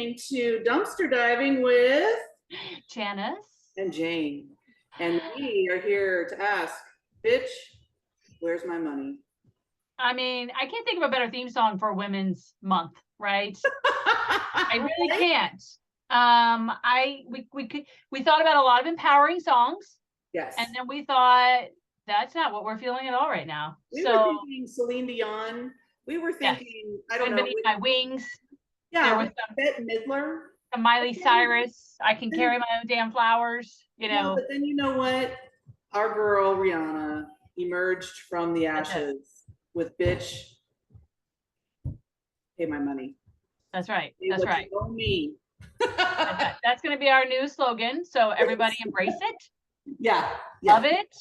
listening to Dumpster Diving with Janice and Jane. And we are here to ask, bitch, where's my money? I mean, I can't think of a better theme song for Women's Month, right? I really can't. We thought about a lot of empowering songs. Yes. And then we thought that's not what we're feeling at all right now. We were thinking Celine Dion. We were thinking, I don't know. Beneath My Wings. Yeah, there was Bette Midler. Some Miley Cyrus. I Can Carry My Own Damn Flowers. You know. No, but then you know what? Our girl Rihanna emerged from the ashes with "Bitch, Pay My Money." That's right. That's right. You owe me. That's going to be our new slogan. So everybody embrace it. Yeah. Love it.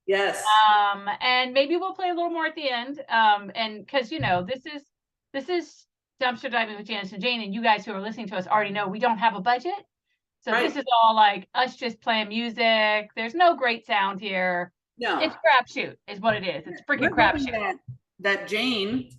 Yes. And maybe we'll play a little more at the end. And because this is Dumpster Diving with Janice and Jane, and you guys who are listening to us already know we don't have a budget. So This is all like us just playing music. There's no great sound here. No. It's crapshoot is what it is. It's freaking crapshoot. That Jane,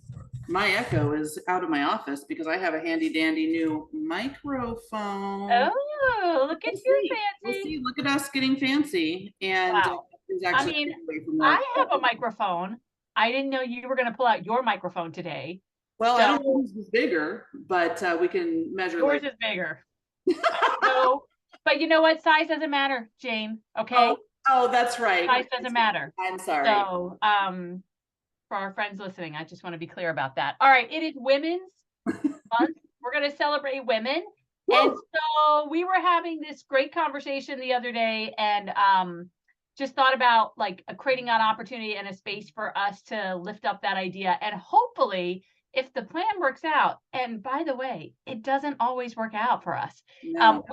my echo is out of my office because I have a handy dandy new microphone. Oh, look at you, fancy. We'll see. Look at us getting fancy. And wow. I have a microphone. I didn't know you were going to pull out your microphone today. Well, I don't know whose is bigger, but we can measure. Yours is bigger. But you know what? Size doesn't matter, Jane. Okay. Oh, that's right. Size doesn't matter. I'm sorry. So, for our friends listening, I just want to be clear about that. All right, it is Women's Month. We're going to celebrate women. Woo! And so we were having this great conversation the other day, and just thought about like creating an opportunity and a space for us to lift up that idea. And hopefully, if the plan works out, and by the way, it doesn't always work out for us. No.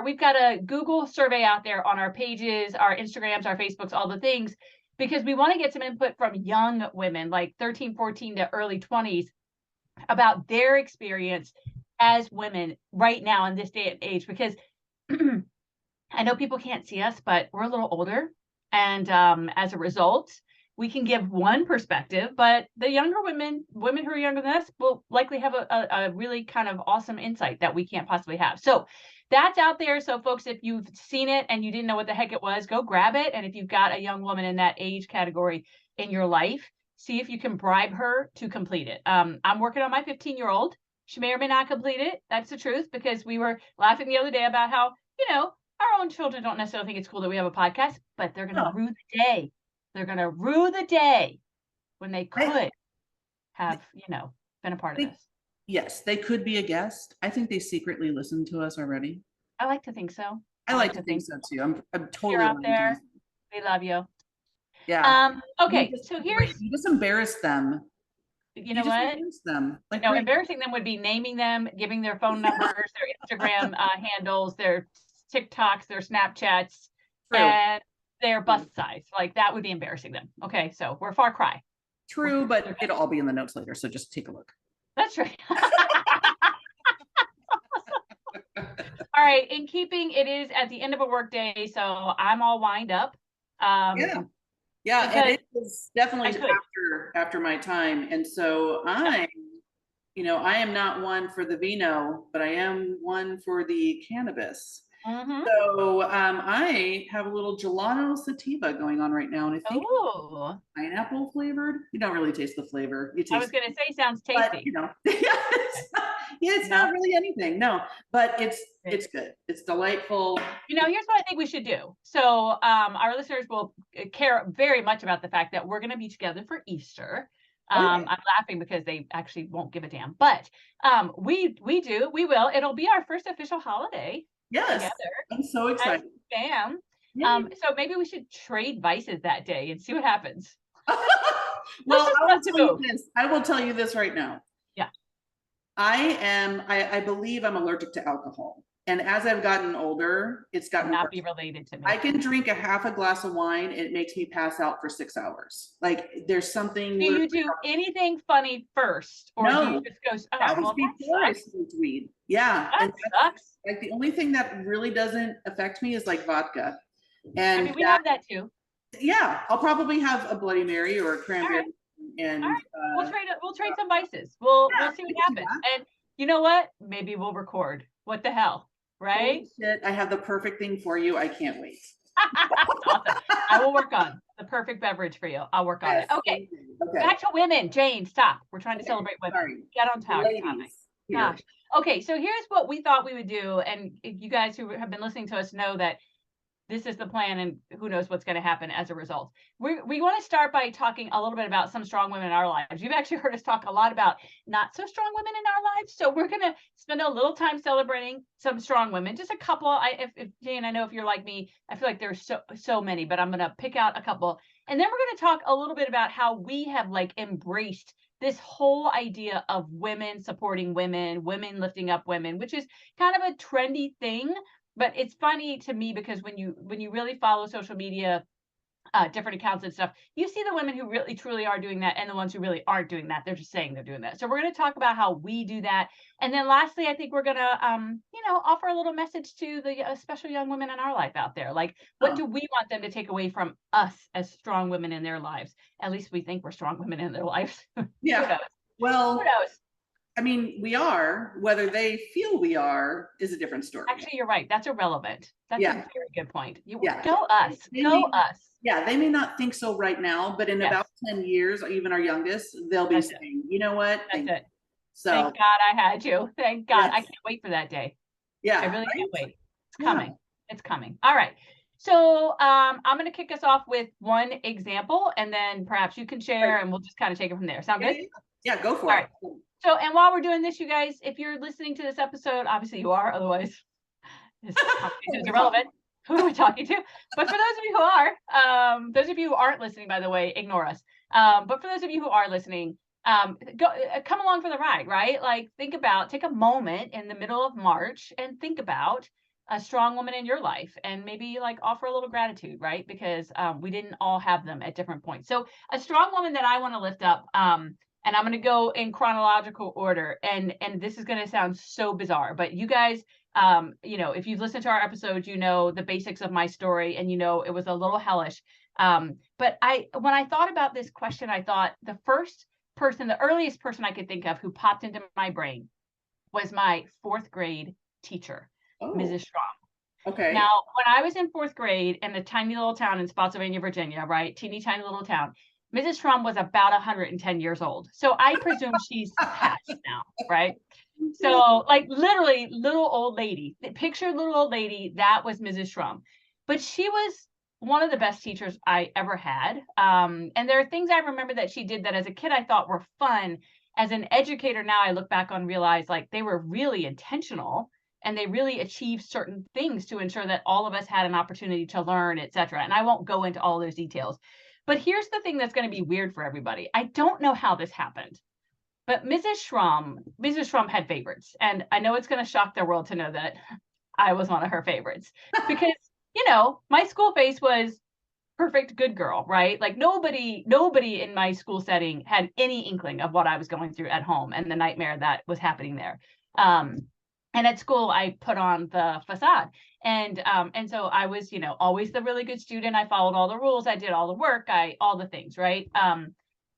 We've got a Google survey out there on our pages, our Instagrams, our Facebooks, all the things, because we want to get some input from young women, like 13, 14 to early 20s, about their experience as women right now in this day and age. Because I know people can't see us, but we're a little older. And as a result, we can give one perspective, but the younger women who are younger than us will likely have a really kind of awesome insight that we can't possibly have. So that's out there. So folks, if you've seen it and you didn't know what the heck it was, go grab it. And if you've got a young woman in that age category in your life, see if you can bribe her to complete it. I'm working on my 15-year-old. She may or may not complete it. That's the truth, because we were laughing the other day about how, our own children don't necessarily think it's cool that we have a podcast, but they're going to rue the day. They're going to rue the day when they could have, been a part of this. Yes, they could be a guest. I think they secretly listen to us already. I like to think so. I like to think so too. I'm totally You're out there. We love you. Yeah. Okay. So you just embarrass them. You know what? Embarrass them. Embarrassing them would be naming them, giving their phone numbers, their Instagram handles, their TikToks, their Snapchats, and their bust size. Like that would be embarrassing them. Okay, so we're far cry. True, but it'll all be in the notes later, so just take a look. That's right. All right, in keeping, it is at the end of a work day, so I'm all wind up. Yeah, and it is definitely after my time, and so I am not one for the vino, but I am one for the cannabis. Mm-hmm. So I have a little gelato sativa going on right now, and I think pineapple flavored. You don't really taste the flavor. I was going to say sounds tasty. But, it's not really anything. No, but it's good. It's delightful. Here's what I think we should do. So our listeners will care very much about the fact that we're going to be together for Easter. I'm laughing because they actually won't give a damn, but we will. It'll be our first official holiday. Yes, together. I'm so excited. Bam. So maybe we should trade vices that day and see what happens. Well, I will tell you this right now. Yeah. I believe I'm allergic to alcohol. And as I've gotten older, it's gotten not be related to me. I can drink a half a glass of wine. It makes me pass out for 6 hours. Like there's something. Do you do anything funny first? Or do you just go, that was before I smoked weed. Yeah. That sucks. Like the only thing that really doesn't affect me is like vodka. And we have that too. Yeah. I'll probably have a Bloody Mary or a cranberry. And we'll trade some vices. We'll see what happens. And you know what? Maybe we'll record What the hell, right? Holy shit, I have the perfect thing for you. I can't wait. Awesome. I will work on the perfect beverage for you. I'll work on it. Okay. Okay. Back to women. Jane, stop. We're trying to celebrate women. Sorry. Get on topic. Ladies. Gosh. Okay, so here's what we thought we would do. And you guys who have been listening to us know that this is the plan, and who knows what's going to happen as a result. We want to start by talking a little bit about some strong women in our lives. You've actually heard us talk a lot about not so strong women in our lives. So we're going to spend a little time celebrating some strong women, just a couple. If Jane, I know if you're like me, I feel like there's so many, but I'm going to pick out a couple. And then we're going to talk a little bit about how we have like embraced this whole idea of women supporting women, women lifting up women, which is kind of a trendy thing. But it's funny to me because when you really follow social media, different accounts and stuff, you see the women who really truly are doing that and the ones who really aren't doing that. They're just saying they're doing that. So we're going to talk about how we do that. And then lastly, I think we're going to, offer a little message to the special young women in our life out there. Like, what do we want them to take away from us as strong women in their lives? At least we think we're strong women in their lives. Yeah. Who knows? Well, who knows? I mean, we are. Whether they feel we are is a different story. Actually, you're right. That's irrelevant. That's a very good point. Go us. Us. Yeah, they may not think so right now, but in about 10 years, even our youngest, they'll be saying, you know what? That's it. So thank God I had you. Thank God. Yes. I can't wait for that day. Yeah. I really can't wait. It's coming. It's coming. All right. So I'm going to kick us off with one example, and then perhaps you can share, and we'll just kind of take it from there. Sound good? Yeah, go for All it. Right. So, and while we're doing this, you guys, if you're listening to this episode, obviously you are, otherwise this conversation is irrelevant. Who are we talking to? But for those of you who are, those of you who aren't listening, by the way, ignore us. But for those of you who are listening, come along for the ride, right? Like, take a moment in the middle of March and think about a strong woman in your life, and maybe like offer a little gratitude, right? Because we didn't all have them at different points. So a strong woman that I want to lift up, and I'm going to go in chronological order, and this is going to sound so bizarre, but you guys, if you've listened to our episodes, you know the basics of my story, and it was a little hellish. But when I thought about this question, I thought the earliest person I could think of who popped into my brain was my 4th grade teacher, Mrs. Strom. Okay. Now, when I was in 4th grade in a tiny little town in Spotsylvania, Virginia, right? Teeny tiny little town. Mrs. Strom was about 110 years old. So I presume she's passed now, right? So like literally little old lady. Picture little old lady, that was Mrs. Strom. But she was one of the best teachers I ever had. And there are things I remember that she did that as a kid I thought were fun. As an educator now, I look back and realize like they were really intentional, and they really achieved certain things to ensure that all of us had an opportunity to learn, et cetera. And I won't go into all those details. But here's the thing that's going to be weird for everybody. I don't know how this happened, but Mrs. Strom had favorites. And I know it's going to shock the world to know that I was one of her favorites because, my school face was perfect good girl, right? Like nobody in my school setting had any inkling of what I was going through at home and the nightmare that was happening there. And at school, I put on the facade. And so I was, always the really good student. I followed all the rules. I did all the work. all the things, right?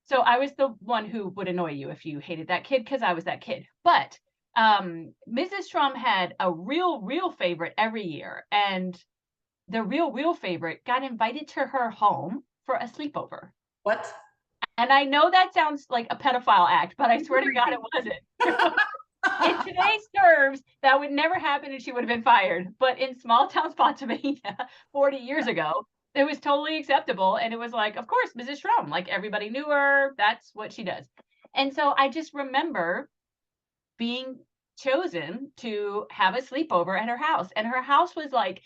So I was the one who would annoy you if you hated that kid, because I was that kid. But Mrs. Strom had a real favorite every year. And the real favorite got invited to her home for a sleepover. What? And I know that sounds like a pedophile act, but I swear to God, it wasn't. In today's terms, that would never happen and she would have been fired. But in small town Spotsylvania 40 years ago, it was totally acceptable. And it was like, of course, Mrs. Strom, like everybody knew her. That's what she does. And so I just remember being chosen to have a sleepover at her house. And her house was like,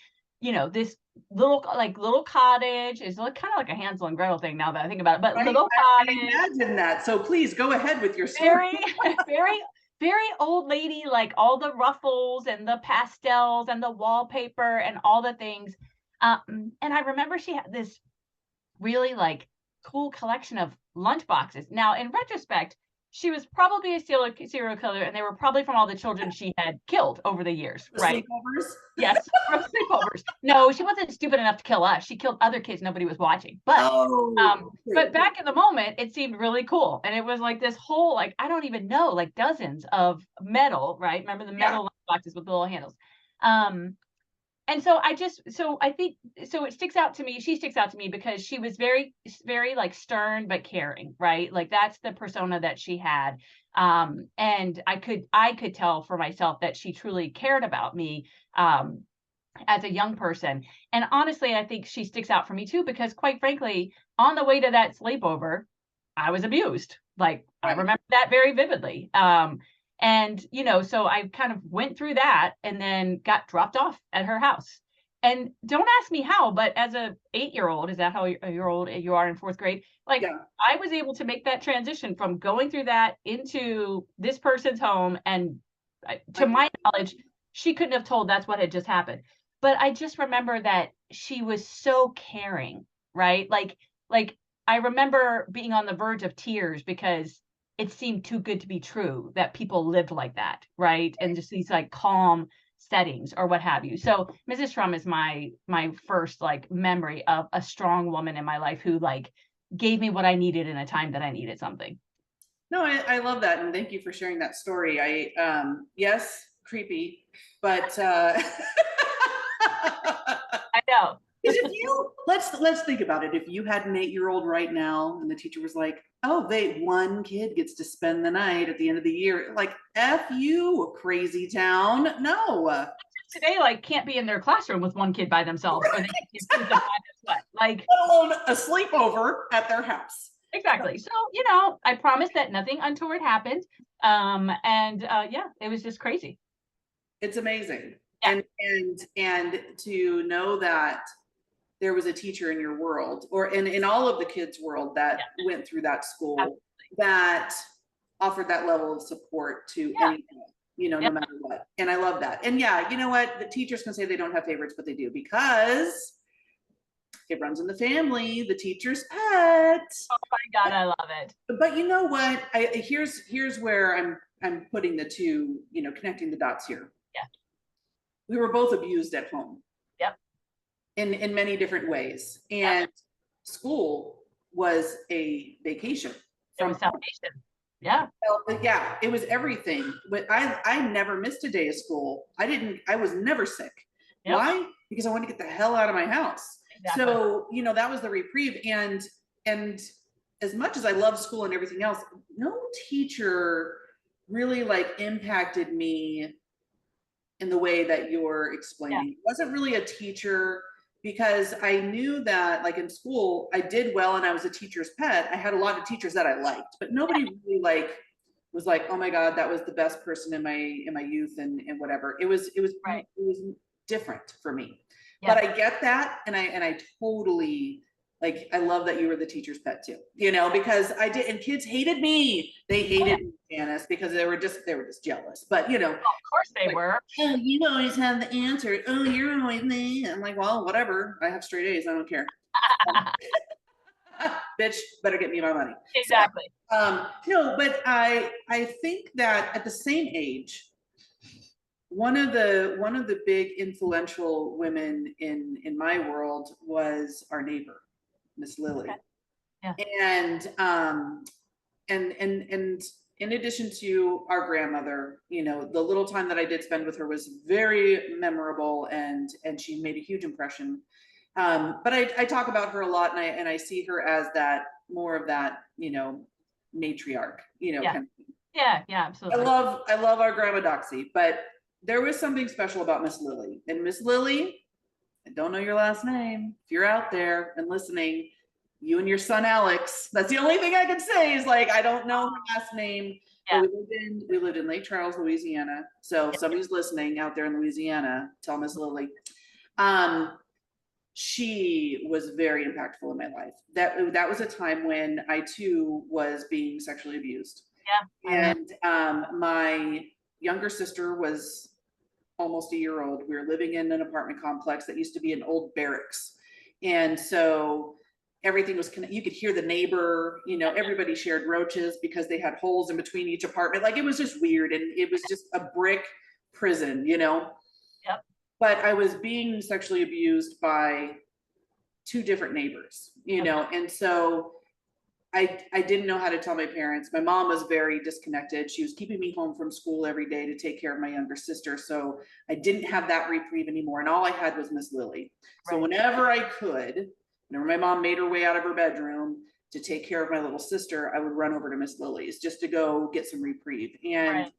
this little cottage. Is kind of like a Hansel and Gretel thing now that I think about it, but little cottage. I imagine that. So please go ahead with your story. Very old lady, like all the ruffles and the pastels and the wallpaper and all the things. And I remember she had this really like cool collection of lunch boxes. Now, in retrospect, she was probably a serial killer, and they were probably from all the children she had killed over the years, The right? sleepovers. Yes, from sleepovers. No, she wasn't stupid enough to kill us. She killed other kids nobody was watching. But back in the moment, it seemed really cool. And it was like this whole, like, I don't even know, like dozens of metal, right? Remember the metal boxes with the little handles. And so I think, so it sticks out to me. She sticks out to me because she was very, very like stern, but caring, right? Like that's the persona that she had. And I could tell for myself that she truly cared about me. As a young person. And honestly, I think she sticks out for me too, because quite frankly, on the way to that sleepover, I was abused. Like I remember that very vividly. And so I kind of went through that and then got dropped off at her house. And don't ask me how, but as a 8-year-old, is that how you're old you are in 4th grade? Like I was able to make that transition from going through that into this person's home. And to my knowledge, she couldn't have told that's what had just happened. But I just remember that she was so caring, right? Like I remember being on the verge of tears because it seemed too good to be true that people lived like that, right? And just these like calm settings or what have you. So Mrs. Shrum is my first like memory of a strong woman in my life who like gave me what I needed in a time that I needed something. No, I love that, and thank you for sharing that story. Yes, creepy, but I know. Because if you let's think about it. If you had an 8-year-old right now, and the teacher was like, "Oh, one kid gets to spend the night at the end of the year," like, "F you, crazy town." No. Today, like, can't be in their classroom with one kid by themselves, or they can't like, let alone a sleepover at their house. Exactly. So, I promised that nothing untoward happened. Yeah, it was just crazy. It's amazing. Yeah. And to know that there was a teacher in your world, or in all of the kids' world that went through that school, that offered that level of support to anything, no matter what. And I love that. And you know what? The teachers can say they don't have favorites, but they do, because it runs in the family, the teacher's pet. Oh my God, I love it. But you know what? Here's where I'm putting the two, connecting the dots here. Yeah. We were both abused at home. Yep. In many different ways. And school was a vacation. It was salvation. Yeah. Yeah, it was everything. But I never missed a day of school. I was never sick. Yep. Why? Because I wanted to get the hell out of my house. Exactly. So, that was the reprieve. And as much as I love school and everything else, no teacher really like impacted me in the way that you're explaining. It wasn't really a teacher, because I knew that like in school, I did well and I was a teacher's pet. I had a lot of teachers that I liked, but nobody really was like, oh my God, that was the best person in my youth and whatever. It was different for me. But I get that. And I totally, like, I love that you were the teacher's pet too, because I did, and kids hated me. They hated me, Janice, because they were just jealous. But well, of course they were. Oh, you always have the answer. Oh, you're always me. I'm like, well, whatever. I have straight A's. I don't care. Bitch, better get me my money. Exactly. So, no, but I think that at the same age, one of the big influential women in my world was our neighbor, Miss Lily. Okay. Yeah. And in addition to our grandmother, the little time that I did spend with her was very memorable, and she made a huge impression. But I talk about her a lot, and I see her as that, more of that, matriarch, kind of thing. Yeah, absolutely. I love our grandma Doxy, but there was something special about Miss Lily. And Miss Lily, I don't know your last name. If you're out there and listening, you and your son Alex, that's the only thing I can say, is like, I don't know her last name. Yeah. But we lived in Lake Charles, Louisiana. So if somebody's listening out there in Louisiana, tell Miss Lily. She was very impactful in my life. That was a time when I too was being sexually abused. Yeah. And my younger sister was almost a year old. We were living in an apartment complex that used to be an old barracks. And so everything was you could hear the neighbor, everybody shared roaches because they had holes in between each apartment. Like, it was just weird, and it was just a brick prison. Yep. But I was being sexually abused by two different neighbors, and so I didn't know how to tell my parents. My mom was very disconnected. She was keeping me home from school every day to take care of my younger sister. So I didn't have that reprieve anymore. And all I had was Miss Lily. So whenever I could, whenever my mom made her way out of her bedroom to take care of my little sister, I would run over to Miss Lily's just to go get some reprieve. And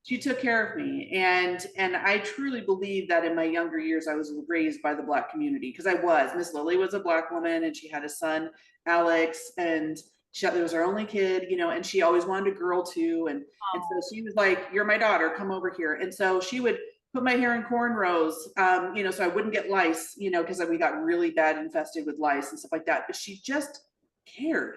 she took care of me. And I truly believe that in my younger years, I was raised by the Black community, because I was. Miss Lily was a Black woman, and she had a son, Alex, and it was our only kid, and she always wanted a girl too. And so she was like, "You're my daughter, come over here." And so she would put my hair in cornrows, so I wouldn't get lice, because we got really bad infested with lice and stuff like that. But she just cared,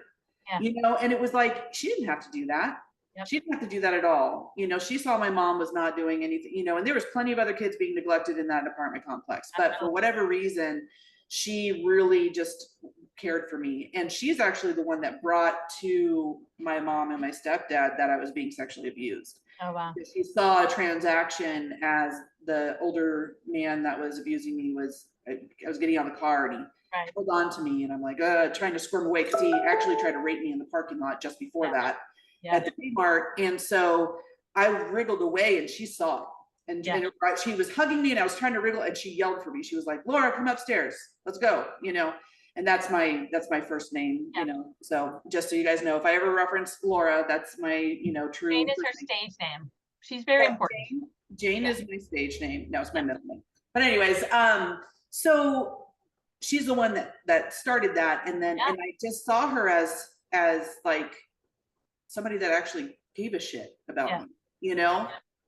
and it was like, she didn't have to do that. Yep. She didn't have to do that at all. She saw my mom was not doing anything, and there was plenty of other kids being neglected in that apartment complex. But for whatever reason, she really just cared for me. And she's actually the one that brought to my mom and my stepdad that I was being sexually abused. Oh, wow. She saw a transaction as the older man that was abusing me I was getting out of the car, and he held on to me, and I'm like, trying to squirm away, because he actually tried to rape me in the parking lot just before that at the Kmart. And so I wriggled away, and she saw it. And she was hugging me, and I was trying to wriggle, and she yelled for me. She was like, "Laura, come upstairs. Let's go." And that's my first name, So just so you guys know, if I ever reference Laura, that's my, true. Jane is her stage name. She's very important. Jane is my stage name. No, it's my middle name. But anyways, so she's the one that started that. And then, and I just saw her as like somebody that actually gave a shit about me,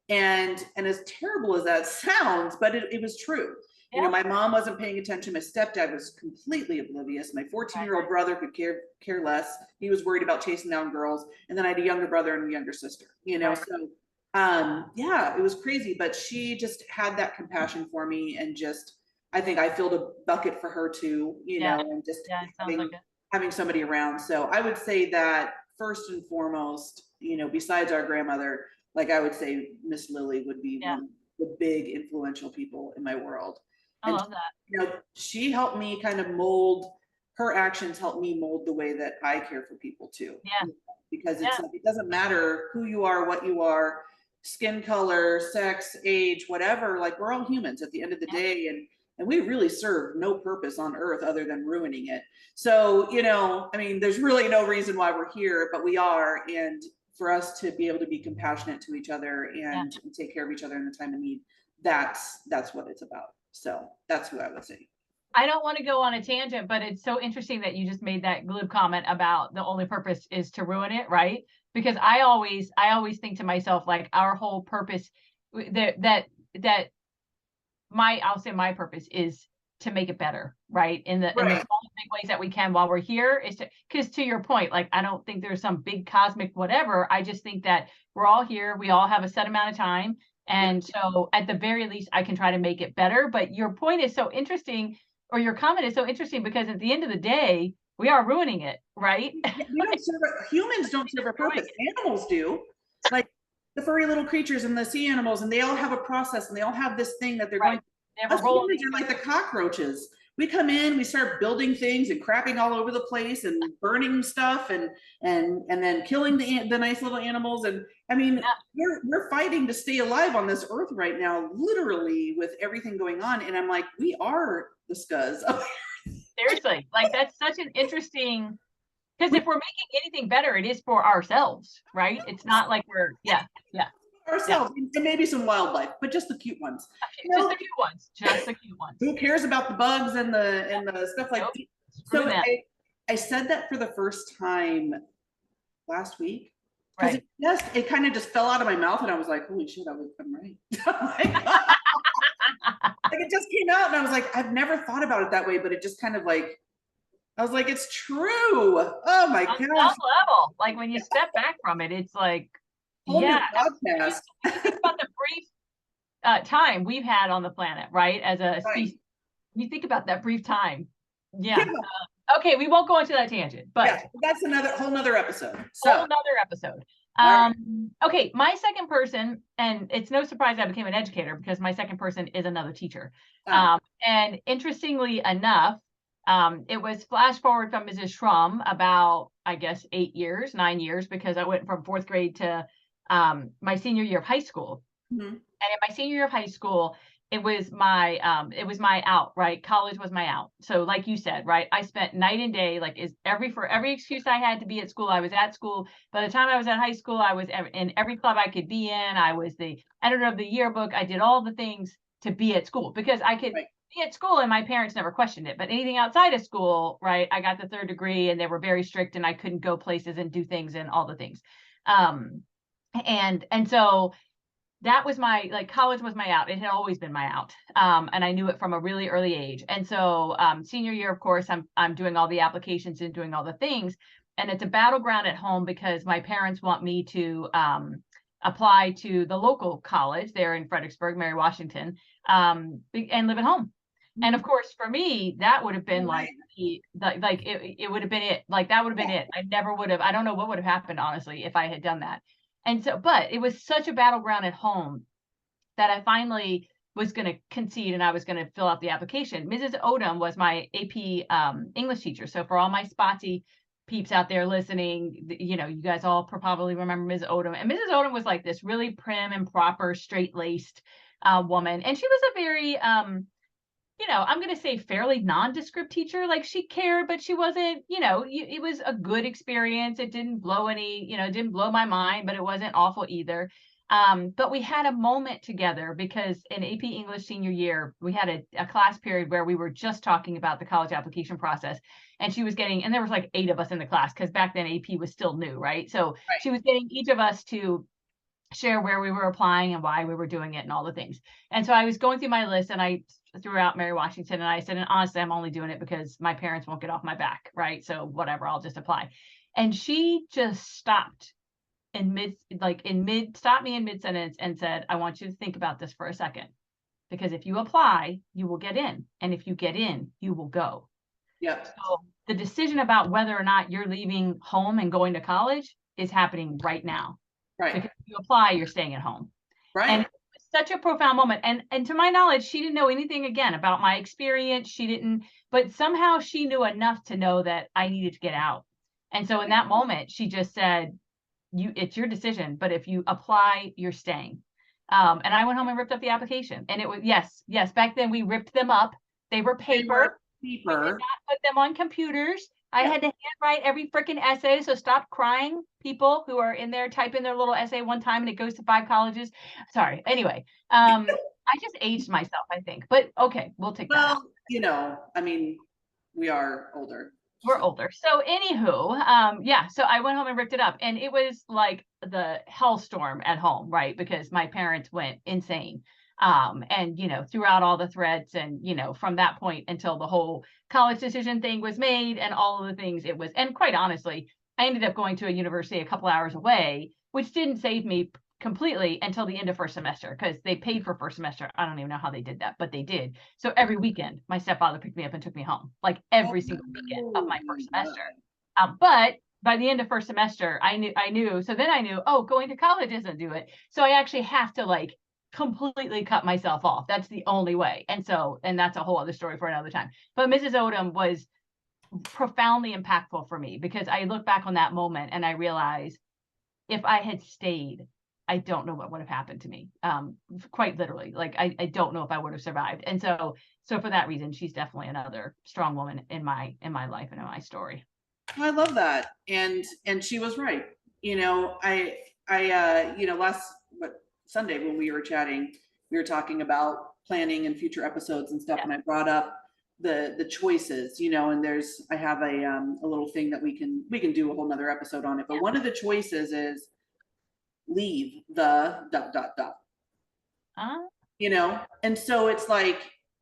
and as terrible as that sounds, but it was true. My mom wasn't paying attention. My stepdad was completely oblivious. My 14-year-old brother could care less. He was worried about chasing down girls. And then I had a younger brother and a younger sister, so it was crazy. But she just had that compassion for me, and just, I think I filled a bucket for her too, and just having somebody around. So I would say that first and foremost, besides our grandmother, like, I would say Miss Lily would be one of the big influential people in my world. I love that. She helped me kind of mold, her actions helped me mold the way that I care for people too. Yeah. Because it doesn't matter who you are, what you are, skin color, sex, age, whatever, like, we're all humans at the end of the day. And we really serve no purpose on earth other than ruining it. So, there's really no reason why we're here, but we are. And for us to be able to be compassionate to each other and take care of each other in the time of need, that's what it's about. So that's who I would say. I don't want to go on a tangent, but it's so interesting that you just made that glib comment about the only purpose is to ruin it, right? Because I always think to myself, like, our whole purpose, I'll say my purpose is to make it better, right? In the small big ways that we can while we're here, is because to your point, like, I don't think there's some big cosmic whatever. I just think that we're all here. We all have a set amount of time. And so at the very least, I can try to make it better. But your point is so interesting, or your comment is so interesting, because at the end of the day, we are ruining it, right? Humans don't serve a purpose. Animals do. Like the furry little creatures and the sea animals, and they all have a process, and they all have this thing that they're going. Us humans are like the cockroaches. We come in, we start building things and crapping all over the place and burning stuff and then killing the nice little animals. And we're fighting to stay alive on this earth right now, literally, with everything going on. And I'm like, we are the scuzz. Seriously, like, that's such an interesting, because if we're making anything better, it is for ourselves, right? It's not like we're ourselves, and maybe some wildlife, but just the cute ones. Just the cute ones. Who cares about the bugs and the stuff like that? So I said that for the first time last week, because it kind of just fell out of my mouth, and I was like, holy shit, I'm right. Like, it just came out, and I was like, I've never thought about it that way, but it just kind of like, I was like, it's true. Oh my gosh. On some level, like, when you step back from it, it's like, you think about the brief time we've had on the planet, right? As a species, you think about that brief time. Okay, we won't go into that tangent, but yeah, that's whole nother episode. Whole another episode. Right. Okay, my second person, and it's no surprise I became an educator because my second person is another teacher. Oh. And interestingly enough, it was flash forward from Mrs. Schrum about, I guess, 9 years, because I went from fourth grade to my senior year of high school. Mm-hmm. And in my senior year of high school, it was my out, right? College was my out. So like you said, right? I spent night and day, like for every excuse I had to be at school, I was at school. By the time I was at high school, I was in every club I could be in. I was the editor of the yearbook. I did all the things to be at school because I could be at school and my parents never questioned it. But anything outside of school, right? I got the 3rd degree and they were very strict and I couldn't go places and do things and all the things. And so that was college was my out. It had always been my out. And I knew it from a really early age. And so senior year, of course, I'm doing all the applications and doing all the things. And it's a battleground at home because my parents want me to apply to the local college there in Fredericksburg, Mary Washington, and live at home. And of course, for me, that would have been it would have been it. Like that would have been it. I never would have. I don't know what would have happened, honestly, if I had done that. And so, but it was such a battleground at home that I finally was going to concede and I was going to fill out the application. Mrs. Odom was my AP English teacher. So for all my spotty peeps out there listening, you guys all probably remember Mrs. Odom. And Mrs. Odom was like this really prim and proper, straight-laced woman. And she was a very I'm going to say fairly nondescript teacher. Like she cared, but she wasn't, it was a good experience. It didn't blow it didn't blow my mind, but it wasn't awful either. But we had a moment together because in AP English senior year, we had a class period where we were just talking about the college application process. And she was and there was like 8 of us in the class because back then AP was still new, right? So she was getting each of us to share where we were applying and why we were doing it and all the things. And so I was going through my list and I threw out Mary Washington and I said, and honestly, I'm only doing it because my parents won't get off my back, right? So whatever, I'll just apply. And she just stopped stopped me in mid sentence and said, I want you to think about this for a second, because if you apply, you will get in. And if you get in, you will go. Yep. So the decision about whether or not you're leaving home and going to college is happening right now. Right. Because if you apply, you're staying at home. Right. And it was such a profound moment. And to my knowledge, she didn't know anything again about my experience. But somehow she knew enough to know that I needed to get out. And so in that moment, she just said, it's your decision, but if you apply, you're staying. And I went home and ripped up the application. And it was, yes, back then we ripped them up. They were paper. We did not put them on computers. I had to handwrite every freaking essay. So stop crying, people who are in there typing their little essay one time and it goes to 5 colleges. Sorry. Anyway, I just aged myself, I think. But okay, we'll take that out. I mean, we are older. We're older. So anywho, so I went home and ripped it up. And it was like the hellstorm at home, right? Because my parents went insane. And throughout all the threads and from that point until the whole college decision thing was made and all of the things it was, and quite honestly, I ended up going to a university a couple hours away, which didn't save me completely until the end of first semester because they paid for first semester. I don't even know how they did that, but they did. So every weekend my stepfather picked me up and took me home, like every single weekend of my first semester. But by the end of first semester, I knew. So then I knew, going to college doesn't do it. So I actually have to completely cut myself off. That's the only way. And that's a whole other story for another time. But Mrs. Odom was profoundly impactful for me because I look back on that moment and I realize if I had stayed, I don't know what would have happened to me. Quite literally, I don't know if I would have survived. And so for that reason, she's definitely another strong woman in my life and in my story. I love that. And she was right. Last Sunday when we were chatting, we were talking about planning and future episodes and stuff. Yeah. And I brought up the choices, and I have a little thing that we can do a whole nother episode on it. But one of the choices is leave the ... And so it's like,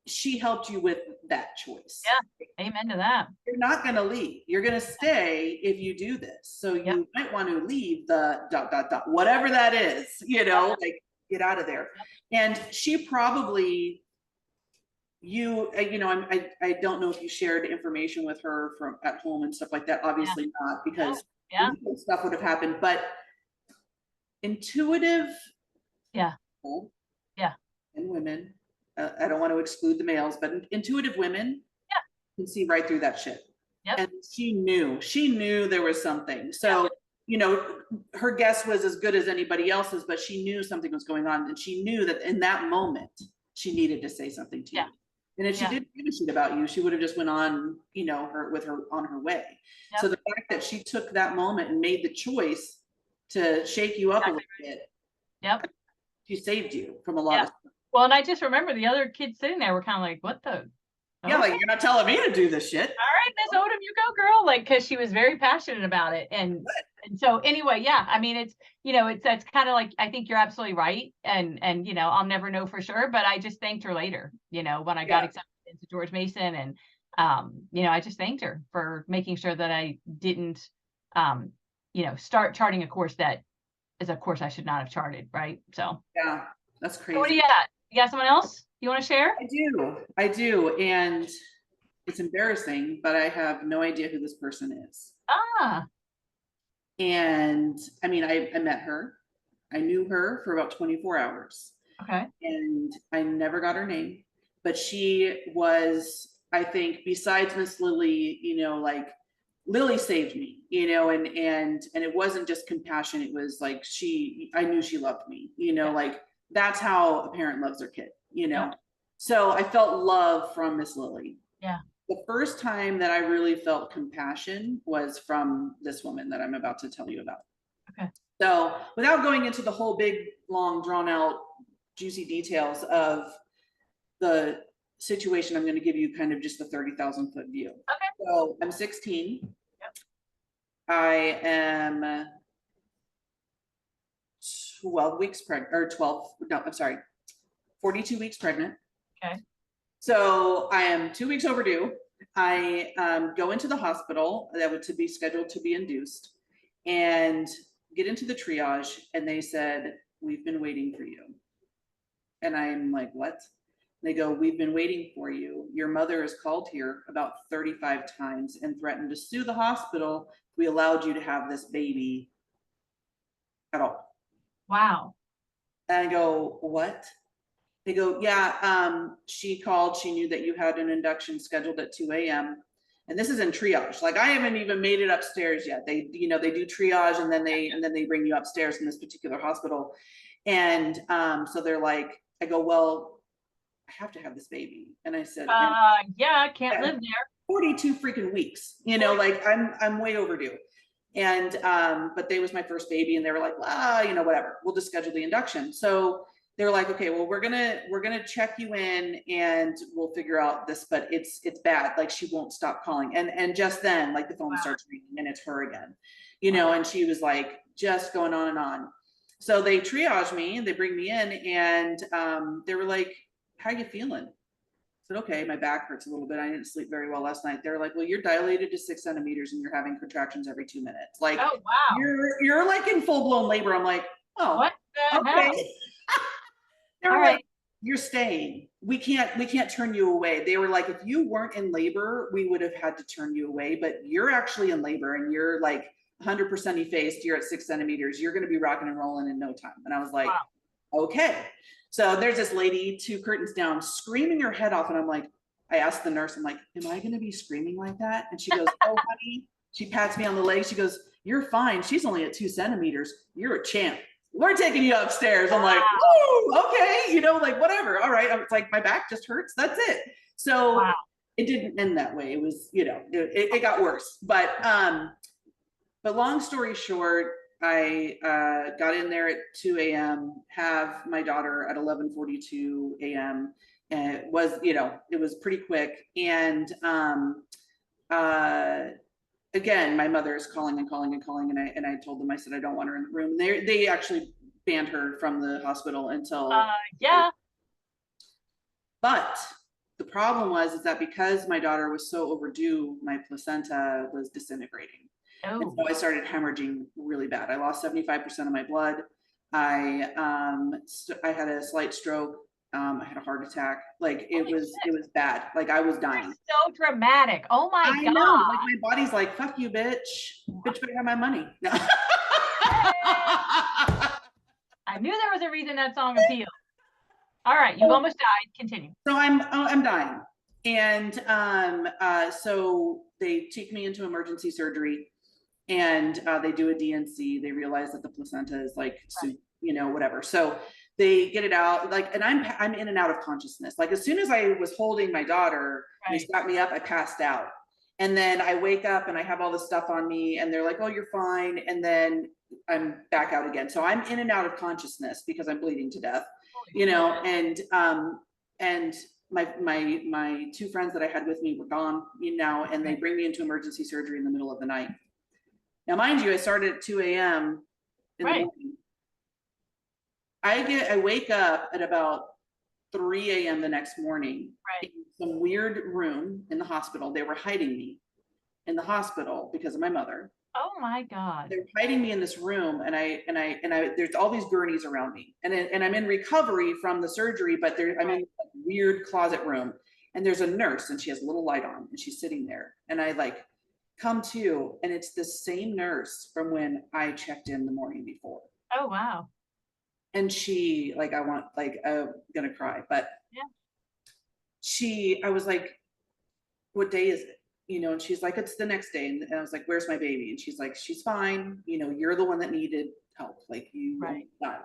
she helped you with that choice. Yeah. Amen to that. You're not going to leave. You're going to stay if you do this. So you might want to leave the ... whatever that is, get out of there. And she probably you know, I don't know if you shared information with her from at home and stuff like that. Yeah. Obviously not, because Yeah. legal stuff would have happened, but intuitive Yeah. people Yeah. and women, I don't want to exclude the males, but intuitive women Yeah. can see right through that shit. Yep. And she knew there was something. So, Yeah. you know, her guess was as good as anybody else's, but she knew something was going on. And she knew that in that moment, she needed to say something to Yeah. you. And if she Yeah. didn't give a shit about you, she would have just went on, you know, her on her way. Yep. So the fact that she took that moment and made the choice to shake you up a little bit, Yep. she saved you from a lot Yeah. of stuff. Well, and I just remember the other kids sitting there were kind of like, what the? Yeah, Okay. like you're not telling me to do this shit. All right, Miss Odom, you go, girl. Like, because she was very passionate about it, and so anyway, yeah. I mean, it's, you know, it's kind of like, I think you're absolutely right, and you know, I'll never know for sure, but I just thanked her later. You know, when I got accepted into George Mason, and you know, I just thanked her for making sure that I didn't, you know, start charting a course that is a course I should not have charted, right? So yeah, that's crazy. So what do you got? You got someone else you want to share? I do, and it's embarrassing, but I have no idea who this person is. Ah. And I mean, I met her. I knew her for about 24 hours. Okay. And I never got her name, but she was, I think, besides Miss Lily, you know, like Lily saved me, you know, and it wasn't just compassion. It was like I knew she loved me, you know, like that's how a parent loves their kid, you know. Yeah. So I felt love from Miss Lily. Yeah. The first time that I really felt compassion was from this woman that I'm about to tell you about. Okay. So without going into the whole big, long, drawn out, juicy details of the situation, I'm going to give you kind of just the 30,000 foot view. Okay. So I'm 16. Yep. I am 12 weeks pregnant, or 12, no, I'm sorry, 42 weeks pregnant. Okay. So I am 2 weeks overdue. I go into the hospital that would to be scheduled to be induced and get into the triage, and they said, we've been waiting for you. And I'm like, what? They go, we've been waiting for you. Your mother has called here about 35 times and threatened to sue the hospital if we allowed you to have this baby at all. Wow. And I go, what? They go, yeah, she called, she knew that you had an induction scheduled at 2 a.m. And this is in triage. Like I haven't even made it upstairs yet. They, you know, they do triage and then they bring you upstairs in this particular hospital. And so they're like, I go, well, I have to have this baby. And I said, yeah, I can't live there. 42 freaking weeks, you know, like I'm way overdue. And but they was my first baby, and they were like, ah, you know, whatever, we'll just schedule the induction. So they're like, okay, well, we're gonna check you in and we'll figure out this, but it's bad. Like she won't stop calling. And just then, like the phone starts ringing and it's her again, you know, and she was like just going on and on. So they triage me and they bring me in, and they were like, how you feeling? I said, okay, my back hurts a little bit. I didn't sleep very well last night. They're like, well, you're dilated to 6 centimeters and you're having contractions every 2 minutes. Like, oh, wow. You're like in full blown labor. I'm like, oh, what the okay. hell? They were All like, right. you're staying. We can't turn you away. They were like, if you weren't in labor, we would have had to turn you away, but you're actually in labor and you're like 100% effaced. You're at 6 centimeters. You're going to be rocking and rolling in no time. And I was like, wow. Okay. So there's this lady 2 curtains down screaming her head off. And I'm like, I asked the nurse, I'm like, am I going to be screaming like that? And she goes, oh, honey. She pats me on the leg. She goes, you're fine. She's only at 2 centimeters. You're a champ. We're taking you upstairs. I'm like, oh, okay. You know, like whatever. All right. It's like, my back just hurts. That's it. So it didn't end that way. It was, you know, it got worse. But long story short, I got in there at 2 a.m., have my daughter at 11:42 a.m. And it was, you know, it was pretty quick. And again, my mother is calling and calling and calling. And I told them, I said, I don't want her in the room. They actually banned her from the hospital until. Yeah. But the problem is that because my daughter was so overdue, my placenta was disintegrating. Oh. And so I started hemorrhaging really bad. I lost 75% of my blood. I had a slight stroke. I had a heart attack. Like it was bad. Like I was dying. So dramatic. Oh my I God. know. Like my body's like, fuck you, bitch. Bitch better have my money. No. I knew there was a reason that song appealed. All right, you've almost died. Continue. So I'm dying. And so they take me into emergency surgery and they do a DNC. They realize that the placenta is like, you know, whatever. So they get it out, like, and I'm in and out of consciousness. Like as soon as I was holding my daughter, they got me up, I passed out. And then I wake up and I have all this stuff on me and they're like, oh, you're fine. And then I'm back out again. So I'm in and out of consciousness because I'm bleeding to death, you know, and my two friends that I had with me were gone, you know, and they bring me into emergency surgery in the middle of the night. Now, mind you, I started at 2 a.m. in the morning. I wake up at about 3 a.m. the next morning in some weird room in the hospital. They were hiding me in the hospital because of my mother. Oh my God. They're hiding me in this room and I there's all these gurneys around me and I'm in recovery from the surgery, but I'm in a weird closet room and there's a nurse and she has a little light on and she's sitting there and I like come to and it's the same nurse from when I checked in the morning before. Oh, wow. And she like, I'm gonna cry, but I was like, what day is it? You know, and she's like, it's the next day. And I was like, where's my baby? And she's like, she's fine. You know, you're the one that needed help. Like you died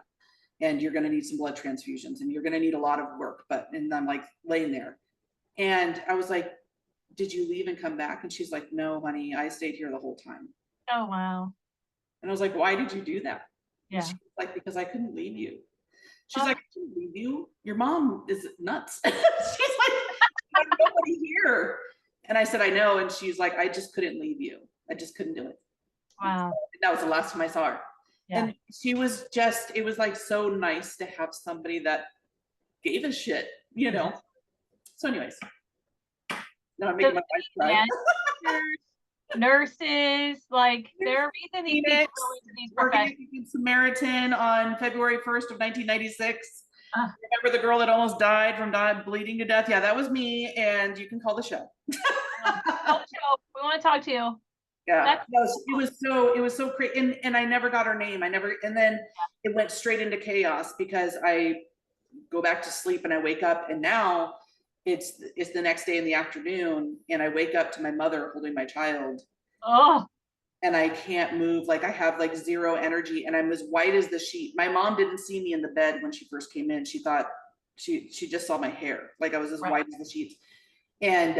and you're going to need some blood transfusions and you're going to need a lot of work. And I'm like laying there. And I was like, did you leave and come back? And she's like, no, honey, I stayed here the whole time. Oh, wow. And I was like, why did you do that? Yeah. She's like, because I couldn't leave you. She's like, I couldn't leave you. Your mom is nuts. She's like, there's nobody here. And I said, I know. And she's like, I just couldn't leave you. I just couldn't do it. Wow. That was the last time I saw her. Yeah. And she was just, it was like so nice to have somebody that gave a shit, you know? So anyways, now I'm making my wife cry. Nurses, like there are reason these people go into these professions. Samaritan on February 1st of 1996. Remember the girl that almost died from bleeding to death? Yeah, that was me. And you can call the show. We want to talk to you. Yeah, it was so crazy. And I never got her name. And then it went straight into chaos because I go back to sleep and I wake up and now it's the next day in the afternoon and I wake up to my mother holding my child. Oh. And I can't move. Like I have like zero energy and I'm as white as the sheet. My mom didn't see me in the bed when she first came in. She thought she just saw my hair. Like I was as white as the sheets. And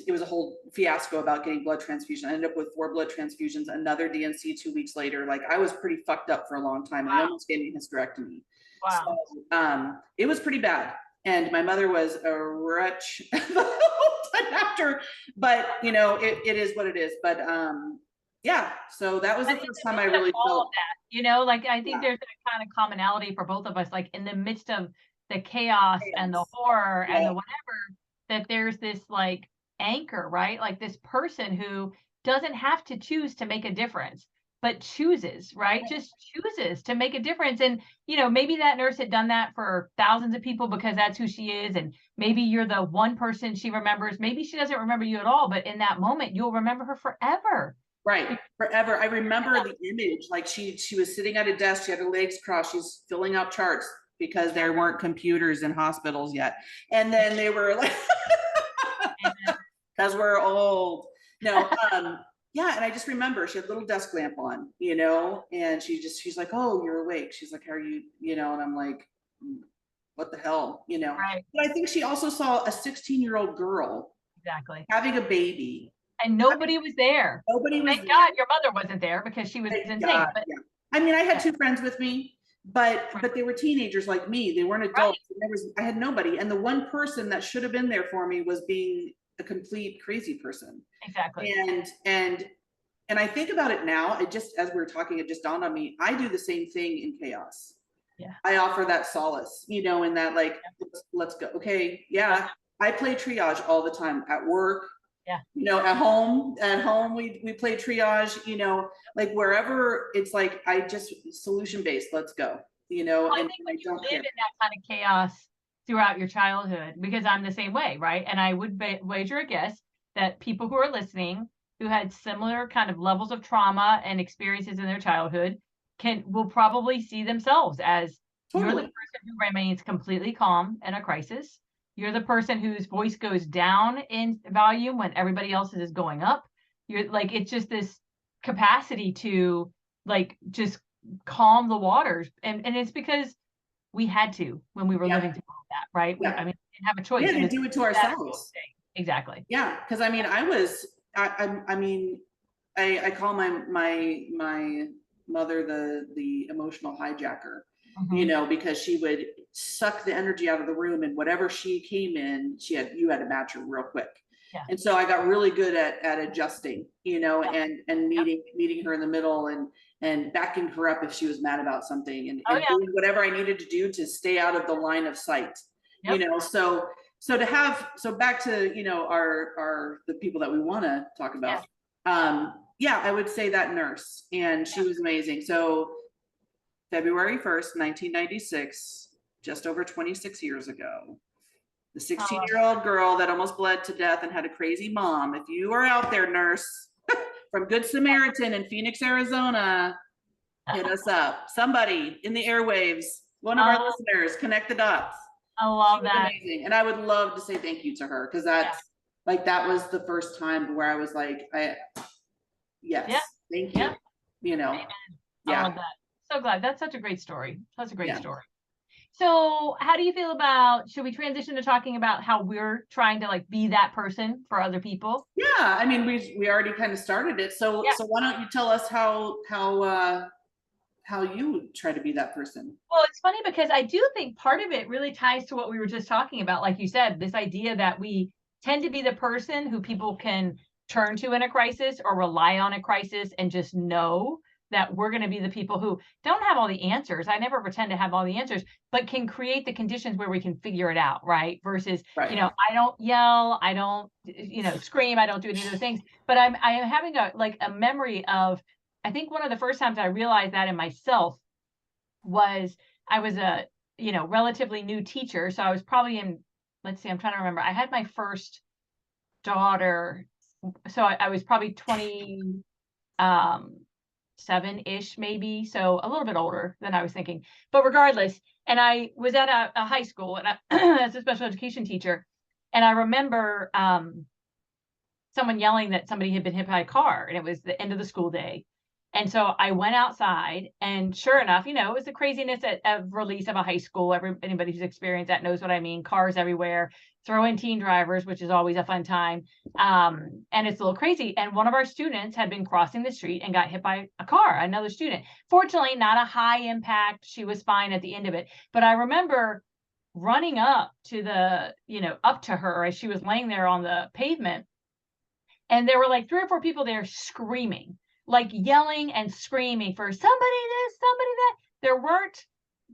it was a whole fiasco about getting blood transfusion. I ended up with 4 blood transfusions, another DNC 2 weeks later. Like I was pretty fucked up for a long time. And I almost gave me a hysterectomy. Wow. So, it was pretty bad. And my mother was a wretch the whole time after, but you know, it is what it is. But yeah, so that was the first time I really felt that, you know, like I think there's a kind of commonality for both of us, like in the midst of the chaos and the horror and the whatever, that there's this like anchor, right? Like this person who doesn't have to choose to make a difference, but chooses, right? Just chooses to make a difference. And, you know, maybe that nurse had done that for thousands of people because that's who she is. And maybe you're the one person she remembers. Maybe she doesn't remember you at all, but in that moment, you'll remember her forever. Right, forever. I remember the image, like she was sitting at a desk, she had her legs crossed, she's filling out charts because there weren't computers in hospitals yet. And then they were like, because we're old. No, yeah, and I just remember she had a little desk lamp on, you know, and she's like, oh, you're awake. She's like, how are you, you know, and I'm like, what the hell, you know? Right. But I think she also saw a 16-year-old girl having a baby. And nobody was there. Nobody was Thank God your mother wasn't there because she was insane. But I mean, I had 2 friends with me, but they were teenagers like me. They weren't adults. I had nobody. And the one person that should have been there for me was being a complete crazy person. Exactly. And I think about it now. It just, as we were talking, it just dawned on me. I do the same thing in chaos. Yeah. I offer that solace, you know, in that like, let's go. Okay. Yeah. I play triage all the time at work. Yeah. You know, at home we play triage, you know, like wherever it's like, I just solution based, let's go, you know. Well, I think when you live in that kind of chaos, throughout your childhood, because I'm the same way, right? And I would wager a guess that people who are listening who had similar kind of levels of trauma and experiences in their childhood will probably see themselves as you're the person who remains completely calm in a crisis. You're the person whose voice goes down in volume when everybody else's is going up. You're like, it's just this capacity to like just calm the waters. And it's because we had to when we were living through that, right? I mean, we didn't have a choice. We had to do it to ourselves. Exactly. Yeah, because I mean, I call my mother the emotional hijacker, you know, because she would suck the energy out of the room, and whatever she came in, you had to match her real quick. Yeah. And so I got really good at adjusting, you know, and meeting her in the middle and backing her up if she was mad about something, and doing whatever I needed to do to stay out of the line of sight, you know. So back to, you know, the people that we want to talk about. I would say that nurse, and she was amazing. So February 1st, 1996, just over 26 years ago, the 16-year-old girl that almost bled to death and had a crazy mom. If you are out there, nurse from Good Samaritan in Phoenix, Arizona, hit us up. Somebody in the airwaves, one of our listeners, connect the dots. I love that. Amazing. And I would love to say thank you to her, because that's like, that was the first time where I was like, thank you. You know, I love that. So glad. That's such a great story. Such a great story. So how do you feel about, should we transition to talking about how we're trying to like be that person for other people? Yeah, I mean, we already kind of started it. So why don't you tell us how you try to be that person? Well, it's funny because I do think part of it really ties to what we were just talking about. Like you said, this idea that we tend to be the person who people can turn to in a crisis or rely on a crisis, and just know that we're going to be the people who don't have all the answers. I never pretend to have all the answers, but can create the conditions where we can figure it out, right? Versus, you know, I don't yell, I don't, you know, scream, I don't do any of those things. But I am having a memory of, I think one of the first times I realized that in myself was I was a, you know, relatively new teacher. So I was probably in, let's see, I'm trying to remember. I had my first daughter. So I was probably 27-ish maybe. So a little bit older than I was thinking, but regardless. And I was at a high school, and as a special education teacher. And I remember someone yelling that somebody had been hit by a car, and it was the end of the school day. And so I went outside, and sure enough, you know, it was the craziness of release of a high school. Anybody who's experienced that knows what I mean. Cars everywhere, throw in teen drivers, which is always a fun time. And it's a little crazy. And one of our students had been crossing the street and got hit by a car, another student. Fortunately, not a high impact. She was fine at the end of it. But I remember running up to up to her as she was laying there on the pavement. And there were like 3 or 4 people there screaming, like yelling and screaming for somebody this, somebody that.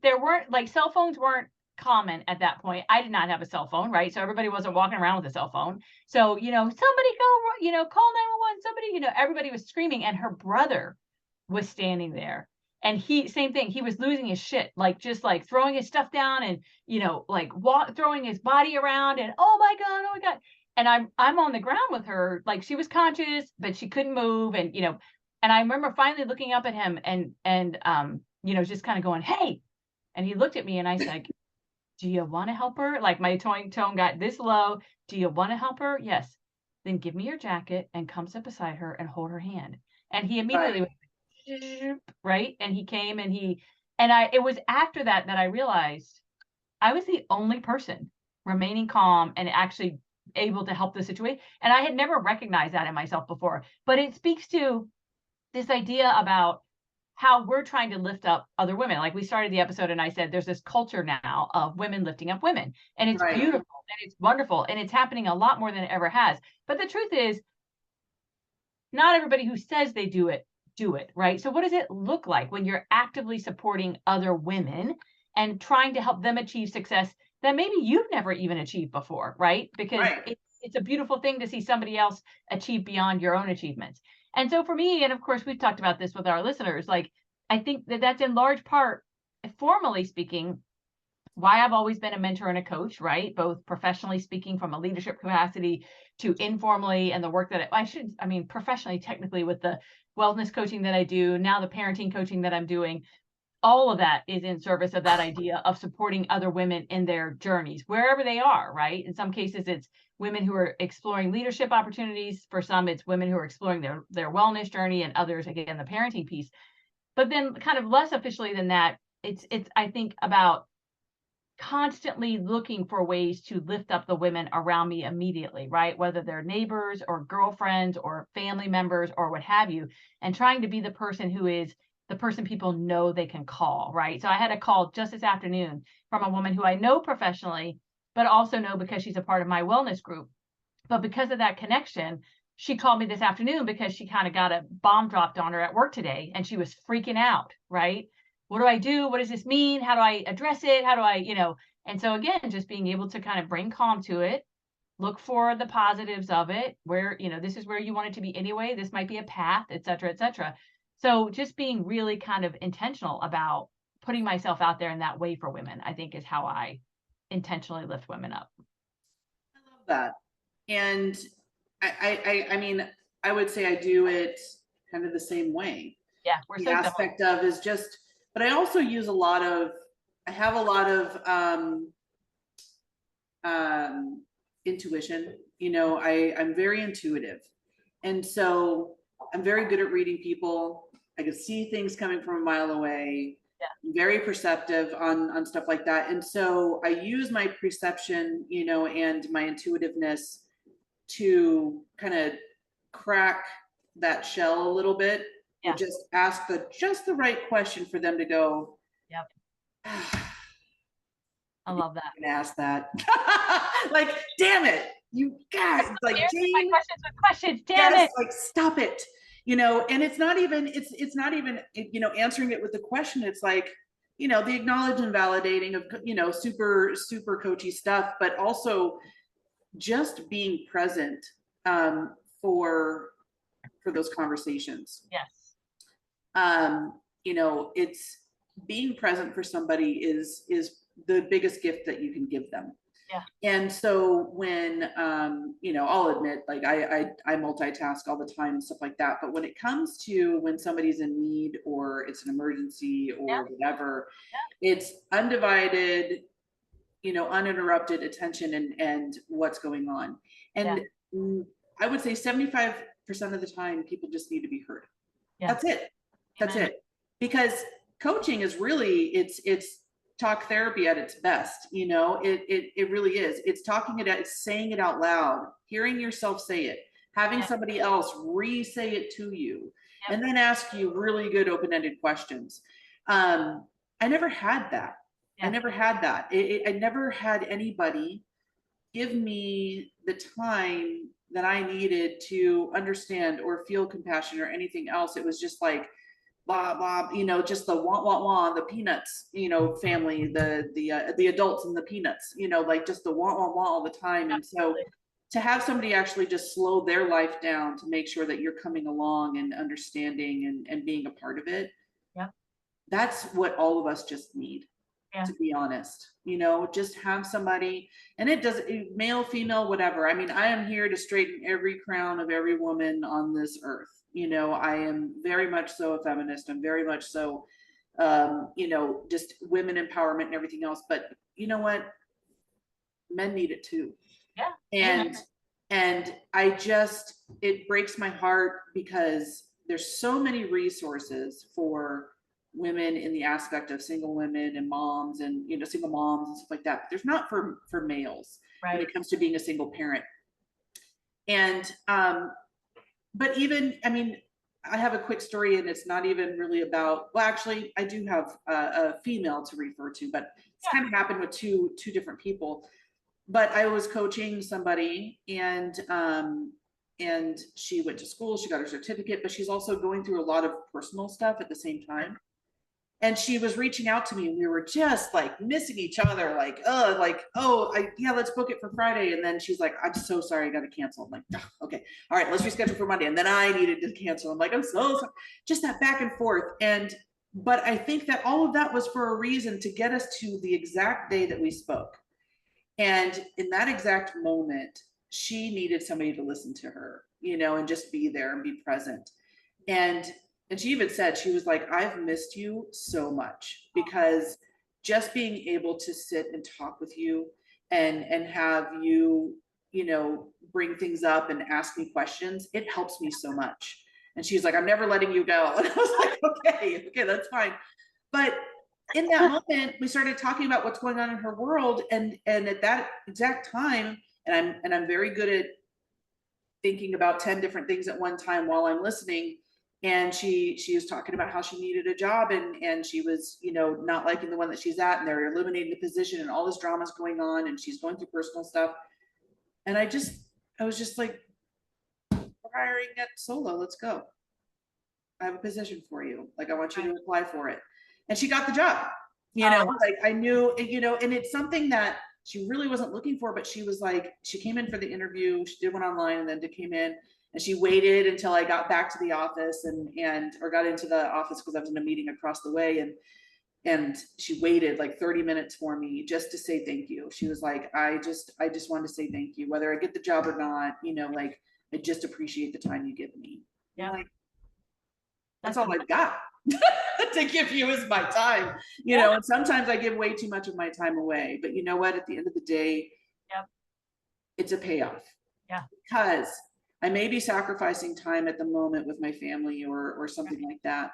There weren't like, cell phones weren't common at that point. I did not have a cell phone, right? So everybody wasn't walking around with a cell phone. So, you know, somebody go, call 911, somebody, everybody was screaming, and her brother was standing there. And same thing, he was losing his shit, like just like throwing his stuff down, and, like throwing his body around, and oh my God. And I'm on the ground with her, like she was conscious, but she couldn't move. And, and I remember finally looking up at him and just kind of going, hey. And he looked at me, and I said, do you want to help her? Like my tone got this low. Do you want to help her? Yes. Then give me your jacket and come sit beside her and hold her hand. And he immediately went, right. And he came, and it was after that I realized I was the only person remaining calm and actually able to help the situation. And I had never recognized that in myself before, but it speaks to this idea about how we're trying to lift up other women. Like we started the episode, and I said, there's this culture now of women lifting up women, and it's beautiful, and it's wonderful, and it's happening a lot more than it ever has. But the truth is, not everybody who says they do it, right? So what does it look like when you're actively supporting other women and trying to help them achieve success that maybe you've never even achieved before, right? Because it's a beautiful thing to see somebody else achieve beyond your own achievements. And so for me, and of course, we've talked about this with our listeners, like, I think that's in large part, formally speaking, why I've always been a mentor and a coach, right? Both professionally speaking from a leadership capacity to informally and the work that I mean, professionally, technically with the wellness coaching that I do, now the parenting coaching that I'm doing, all of that is in service of that idea of supporting other women in their journeys, wherever they are, right? In some cases, it's women who are exploring leadership opportunities. For some, it's women who are exploring their wellness journey, and others, again, the parenting piece. But then kind of less officially than that, it's I think about constantly looking for ways to lift up the women around me immediately, right? Whether they're neighbors or girlfriends or family members or what have you, and trying to be the person who is the person people know they can call, right? So I had a call just this afternoon from a woman who I know professionally, but also know because she's a part of my wellness group. But because of that connection, she called me this afternoon because she kind of got a bomb dropped on her at work today and she was freaking out, right? What do I do? What does this mean? How do I address it? How do I, and so again, just being able to kind of bring calm to it, look for the positives of it, where, this is where you want it to be anyway. This might be a path, et cetera, et cetera. So just being really kind of intentional about putting myself out there in that way for women, I think is how I intentionally lift women up. I love that. And I mean, I would say I do it kind of the same way. Yeah, we're The so similar. aspect of is just, but I also use I have a lot of intuition. I'm very intuitive. And so I'm very good at reading people. I can see things coming from a mile away. Yeah. I'm very perceptive on stuff like that. And so I use my perception, and my intuitiveness to kind of crack that shell a little bit. Yeah. Or just ask just the right question for them to go, yep. I love that. And ask that. Like, damn it, you guys, like, Jane, my questions with questions, damn it. Like, stop it. And it's not even answering it with the question. It's like, the acknowledge and validating of, super, super coachy stuff, but also just being present for those conversations. Yes. It's being present for somebody is the biggest gift that you can give them. Yeah. And so when, I'll admit, like I multitask all the time and stuff like that. But when it comes to when somebody's in need or it's an emergency or whatever, it's undivided, uninterrupted attention and what's going on. And I would say 75% of the time, people just need to be heard. Yeah. That's it. That's it. Because coaching is really, it's talk therapy at its best. It really is. It's talking it out, it's saying it out loud, hearing yourself say it, having somebody else re-say it to you, and then ask you really good open-ended questions. I never had that. I never had that. I never had anybody give me the time that I needed to understand or feel compassion or anything else. It was just like, blah, blah, just the wah, the peanuts, family, the adults and the peanuts, like just the wah, all the time. And so to have somebody actually just slow their life down to make sure that you're coming along and understanding and being a part of it. Yeah. That's what all of us just need, to be honest, just have somebody, and it does, male, female, whatever. I mean, I am here to straighten every crown of every woman on this earth. I am very much so a feminist. I'm very much so, just women empowerment and everything else. But you know what? Men need it too. Yeah. And it breaks my heart because there's so many resources for women in the aspect of single women and moms and, single moms and stuff like that. But there's not for males when it comes to being a single parent. And, but even, I mean, I have a quick story, and it's not even really about, well, actually I do have a female to refer to, but it's kind of happened with two different people. But I was coaching somebody, and she went to school, she got her certificate, but she's also going through a lot of personal stuff at the same time. And she was reaching out to me, and we were just like missing each other, like, let's book it for Friday. And then she's like, I'm so sorry, I got to cancel. I'm like, oh, okay, all right, let's reschedule for Monday. And then I needed to cancel. I'm like, I'm so sorry. Just that back and forth. And but I think that all of that was for a reason, to get us to the exact day that we spoke. And in that exact moment, she needed somebody to listen to her, and just be there and be present. And and she even said, she was like, I've missed you so much, because just being able to sit and talk with you, and have you, bring things up and ask me questions, it helps me so much. And she's like, I'm never letting you go. And I was like, okay, that's fine. But in that moment, we started talking about what's going on in her world. And at that exact time, and I'm very good at thinking about 10 different things at one time while I'm listening. And she was talking about how she needed a job, and she was, not liking the one that she's at, and they're eliminating the position, and all this drama's going on, and she's going through personal stuff. And I was just like, we're hiring at Solo, let's go. I have a position for you. Like, I want you to apply for it. And she got the job, like I knew, and it's something that she really wasn't looking for, but she was like, she came in for the interview, she did one online, and then came in, and she waited until I got back to the office, or got into the office, because I was in a meeting across the way. And she waited like 30 minutes for me, just to say thank you. She was like, I just wanted to say thank you, whether I get the job or not, like, I just appreciate the time you give me. Yeah. Like, that's all I've got to give you, is my time, and sometimes I give way too much of my time away, but you know what, at the end of the day, it's a payoff. Because I may be sacrificing time at the moment with my family, or something like that,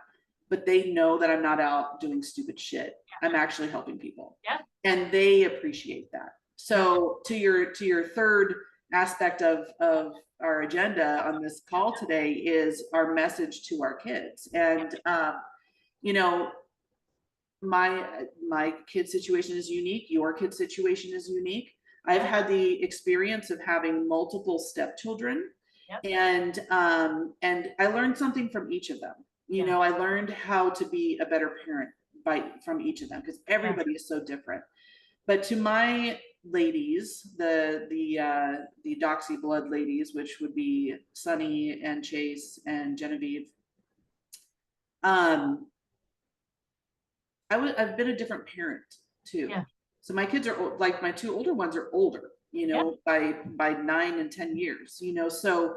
but they know that I'm not out doing stupid shit. I'm actually helping people. And they appreciate that. So to your third aspect of our agenda on this call today is our message to our kids. And my kid's situation is unique. Your kid's situation is unique. I've had the experience of having multiple stepchildren, and I learned something from each of them. I learned how to be a better parent from each of them, because everybody is so different. But to my ladies, the Doxy blood ladies, which would be Sunny and Chase and Genevieve, I've been a different parent too. So my kids are like, my two older ones are older, by 9 and 10 years, so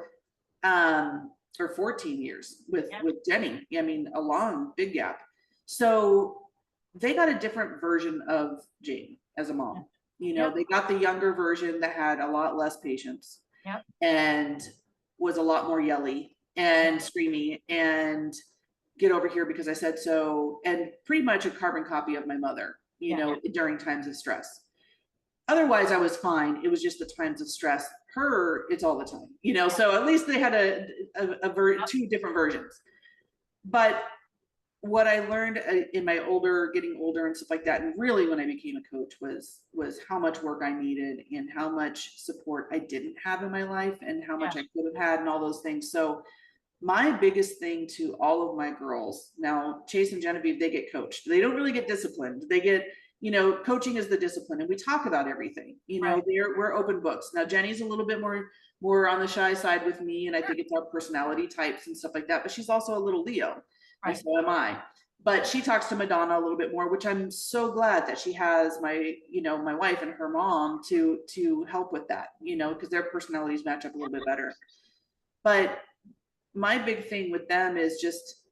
or 14 years with Jenny. I mean, a long big gap. So they got a different version of Jane as a mom. They got the younger version that had a lot less patience, and was a lot more yelly and screamy, and get over here because I said so, and pretty much a carbon copy of my mother, during times of stress. Otherwise, I was fine. It was just the times of stress. Her, it's all the time, so at least they had two different versions. But what I learned in my getting older and stuff like that, and really when I became a coach, was how much work I needed, and how much support I didn't have in my life, and how much I could have had, and all those things. So my biggest thing to all of my girls now, Chase and Genevieve, they get coached. They don't really get disciplined. They get, coaching is the discipline, and we talk about everything. We're open books. Now Jenny's a little bit more on the shy side with me, and I think it's our personality types and stuff like that. But she's also a little Leo. And so am I. But she talks to Madonna a little bit more, which I'm so glad that she has my wife and her mom to help with that, because their personalities match up a little bit better. But my big thing with them is just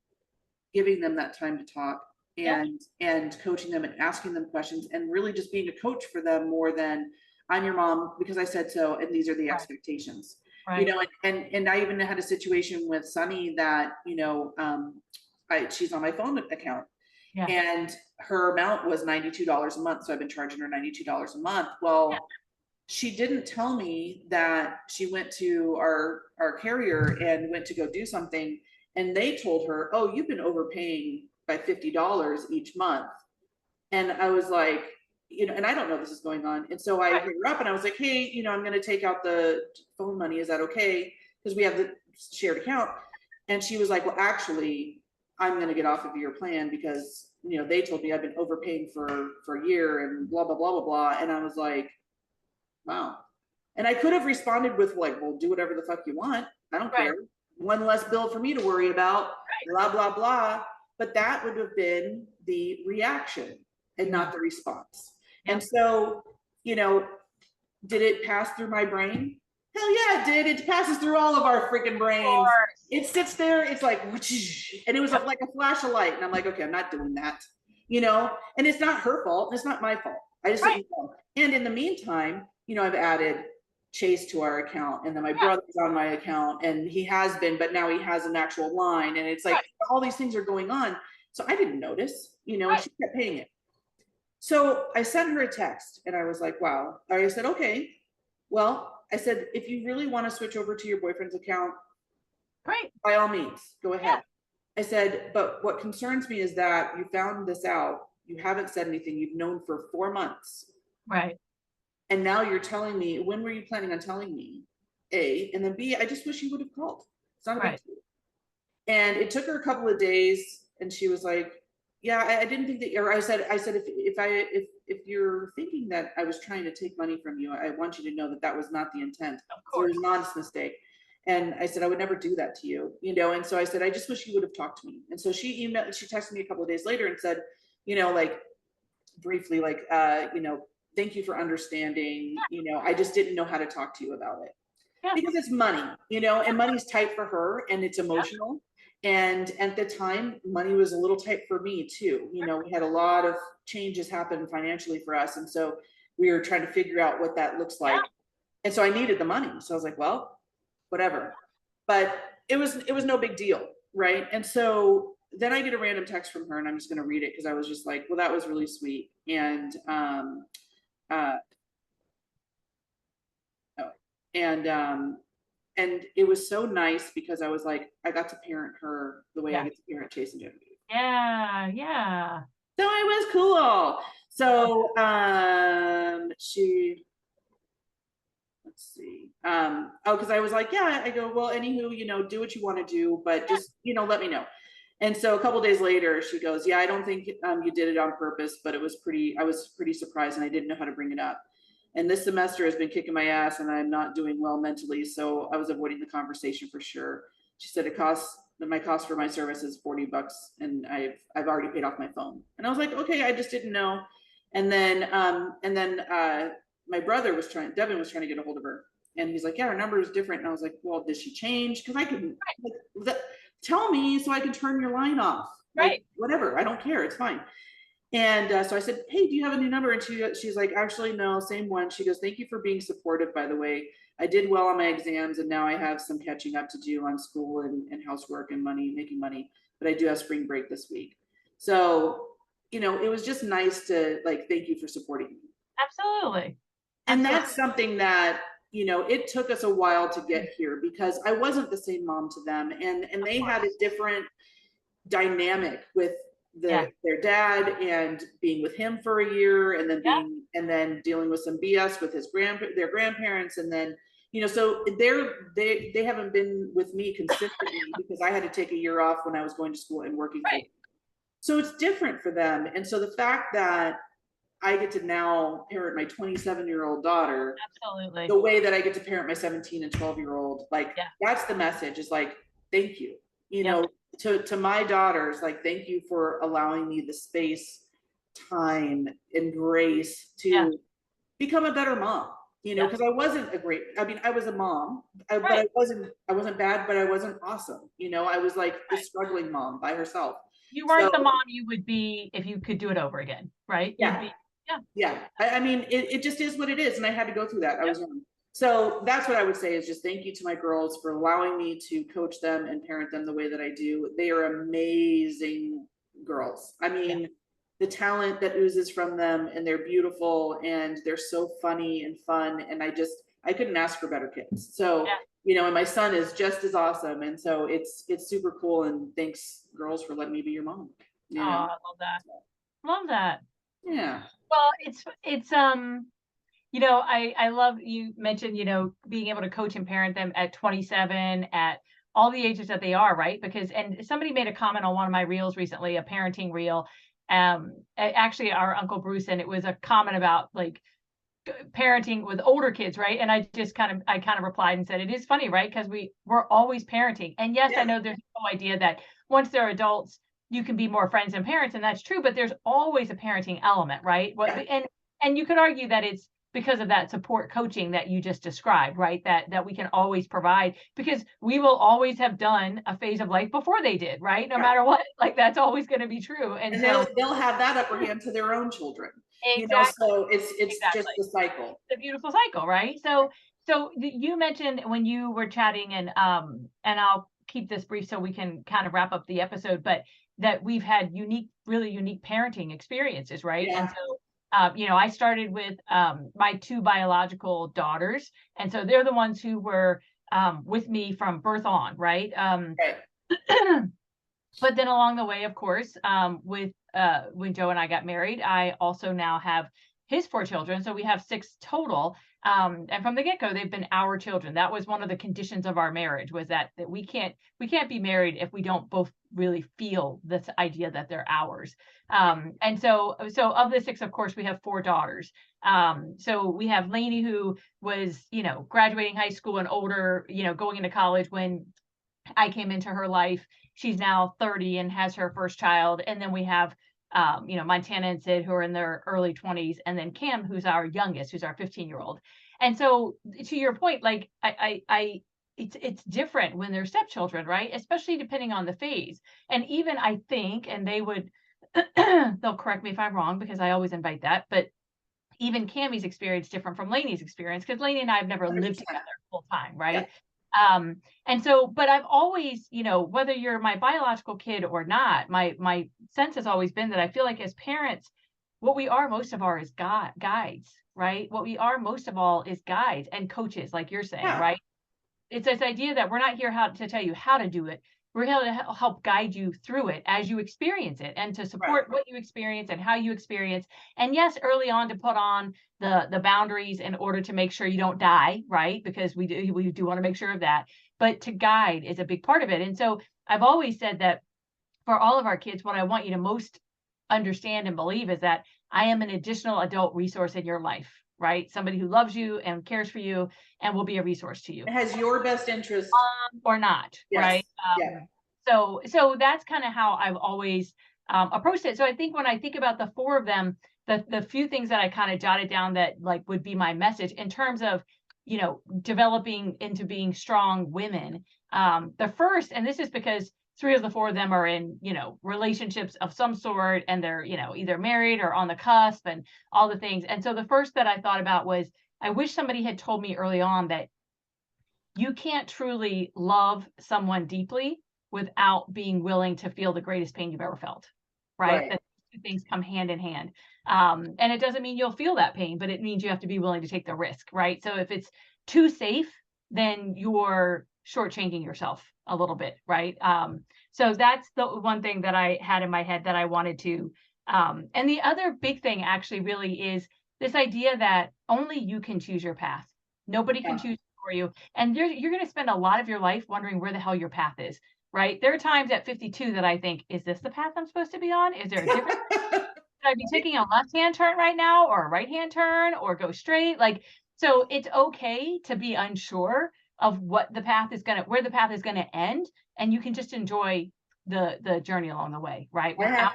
giving them that time to talk, and coaching them, and asking them questions, and really just being a coach for them, more than I'm your mom because I said so, and these are the expectations. And I even had a situation with Sunny that, she's on my phone account, and her amount was $92 a month. So I've been charging her $92 a month. Well, she didn't tell me that she went to our carrier and went to go do something, and they told her, oh, you've been overpaying by $50 each month. And I was like, and I don't know this is going on. And so I hit her up, and I was like, hey, I'm going to take out the phone money. Is that okay? Because we have the shared account. And she was like, well, actually, I'm going to get off of your plan, because, they told me I've been overpaying for a year, and blah, blah, blah, blah, blah. And I was like, wow. And I could have responded with like, well, do whatever the fuck you want. I don't care. One less bill for me to worry about, blah, blah, blah. but that would have been the reaction and not the response. Yep. And so, you know, did it pass through my brain? Hell yeah, it did. It passes through all of our freaking brains. It sits there, it's like, and it was like a flash of light. And I'm like, okay, I'm not doing that, you know? And it's not her fault. It's not my fault. I just didn't know. And in the meantime, you know, I've added Chase to our account, and then my brother's on my account, and he has been, but now he has an actual line, and it's like all these things are going on. So I didn't notice, you know, and she kept paying it. So I sent her a text, and I was like, wow. I said, okay, well, I said, if you really want to switch over to your boyfriend's account, by all means, go ahead. I said, but what concerns me is that you found this out. You haven't said anything. You've known for 4 months. Right. And now you're telling me, when were you planning on telling me? A, and then B, I just wish you would have called. It's not a big deal. And it took her a couple of days, and she was like, yeah, I didn't think that, or I said, if you're thinking that I was trying to take money from you, I want you to know that that was not the intent. Of course. So it was an honest mistake. And I said, I would never do that to you, you know? And so I said, I just wish you would have talked to me. And so she texted me a couple of days later and said, you know, like briefly, like, you know, thank you for understanding, you know, I just didn't know how to talk to you about it. Because it's money, you know, and money's tight for her, and it's emotional. And at the time, money was a little tight for me too. You know, we had a lot of changes happen financially for us. And so we were trying to figure out what that looks like. And so I needed the money. So I was like, well, whatever. But it was no big deal, right? And so then I get a random text from her, and I'm just going to read it because I was just like, well, that was really sweet. And and it was so nice because I was like, I got to parent her the way I get to parent Chase and Genevieve. Yeah. So it was cool. So let's see. Because I was like, yeah, I go, well, anywho, you know, do what you want to do, but just, you know, let me know. And so a couple of days later, she goes, yeah, I don't think you did it on purpose, but I was pretty surprised, and I didn't know how to bring it up. And this semester has been kicking my ass, and I'm not doing well mentally. So I was avoiding the conversation for sure. She said my cost for my service is $40, and I've already paid off my phone. And I was like, okay, I just didn't know. And then my brother Devin was trying to get a hold of her, and he's like, yeah, her number is different. And I was like, well, did she change? Because I couldn't tell me so I can turn your line off. Like, whatever, I don't care, it's fine. And so I said, hey, do you have a new number? And she's like, actually, no, same one. She goes, thank you for being supportive, by the way. I did well on my exams, and now I have some catching up to do on school and housework and making money. But I do have spring break this week. So, you know, it was just nice to like, thank you for supporting me. Absolutely. And that's something that, you know, it took us a while to get here because I wasn't the same mom to them. And they had a different dynamic with their dad, and being with him for a year, and then dealing with some BS with their grandparents, and then, you know, so they haven't been with me consistently because I had to take a year off when I was going to school and working. So it's different for them. And so the fact that I get to now parent my 27-year-old daughter the way that I get to parent my 17 and 12-year-old, like that's the message, is like, thank you, you know, to my daughters, like, thank you for allowing me the space, time, and grace to become a better mom, you know, because I was a mom, but I wasn't bad, but I wasn't awesome. You know, I was like the struggling mom by herself. You weren't the mom you would be if you could do it over again, right? I mean, it just is what it is. And I had to go through that. I was young. So that's what I would say, is just thank you to my girls for allowing me to coach them and parent them the way that I do. They are amazing girls. I mean, the talent that oozes from them, and they're beautiful, and they're so funny and fun. And I couldn't ask for better kids. So, you know, and my son is just as awesome. And so it's super cool. And thanks, girls, for letting me be your mom. Oh, I love that. Love that. Yeah. Well, it's you know, I love, you mentioned, you know, being able to coach and parent them at 27, at all the ages that they are, right? Because, and somebody made a comment on one of my reels recently, a parenting reel, actually our Uncle Bruce, and it was a comment about like parenting with older kids, right? And I kind of replied and said, it is funny, right? Because we're always parenting. And yes, I know there's no idea that once they're adults, you can be more friends than parents, and that's true, but there's always a parenting element, right? And you could argue that it's because of that support coaching that you just described, right? That we can always provide, because we will always have done a phase of life before they did, right? No matter what, like that's always going to be true. And so they'll have that upper hand to their own children. exactly. So it's just the cycle. It's a beautiful cycle, right? So you mentioned when you were chatting, and I'll keep this brief so we can kind of wrap up the episode, but that we've had really unique parenting experiences, right? Yeah. And so I started with my 2 biological daughters, and so they're the ones who were with me from birth on, right? Right. But then along the way, of course, when Joe and I got married, I also now have his 4 children, so we have 6 total. And from the get-go, they've been our children. That was one of the conditions of our marriage, was that we can't be married if we don't both really feel this idea that they're ours. And so of the 6, of course, we have 4 daughters. So we have Lainey, who was, graduating high school and older, going into college when I came into her life. She's now 30 and has her first child. And then we have, Montana and Sid, who are in their early 20s, and then Cam, who's our youngest, who's our 15-year-old. And so, to your point, like it's different when they're stepchildren, right? Especially depending on the phase. And even I think, and they would, they'll correct me if I'm wrong, because I always invite that, but even Cammie's experience different from Lainey's experience, because Lainey and I have never 100%. lived together full time, right? Yeah. And so, but I've always, whether you're my biological kid or not, my sense has always been that I feel like as parents, what we are most of all is guides, right? What we are most of all is guides and coaches, like you're saying, Yeah. right? It's this idea that we're not here to tell you how to do it. We're here to help guide you through it as you experience it, and to support what you experience and how you experience. And yes, early on, to put on the boundaries in order to make sure you don't die, right? Because we do want to make sure of that. But to guide is a big part of it. And so I've always said that for all of our kids, what I want you to most understand and believe is that I am an additional adult resource in your life, right? Somebody who loves you and cares for you and will be a resource to you. It has your best interest or not, yes. right? Yeah. So that's kind of how I've always approached it. So I think when I think about the 4 of them, the few things that I kind of jotted down that like would be my message in terms of, developing into being strong women. The first, and this is because 3 of the 4 of them are in, relationships of some sort, and they're, either married or on the cusp and all the things. And so the first that I thought about was, I wish somebody had told me early on that you can't truly love someone deeply without being willing to feel the greatest pain you've ever felt, right? That 2 things come hand in hand. And it doesn't mean you'll feel that pain, but it means you have to be willing to take the risk, right? So if it's too safe, then you're shortchanging yourself a little bit, right? So that's the one thing that I had in my head that I wanted to. And the other big thing actually really is this idea that only you can choose your path. Nobody can choose for you. And you're going to spend a lot of your life wondering where the hell your path is, right? There are times at 52 that I think, is this the path I'm supposed to be on? Is there a different should I be taking a left-hand turn right now, or a right-hand turn, or go straight? Like, so it's okay to be unsure of where the path is gonna end, and you can just enjoy the journey along the way, right? Without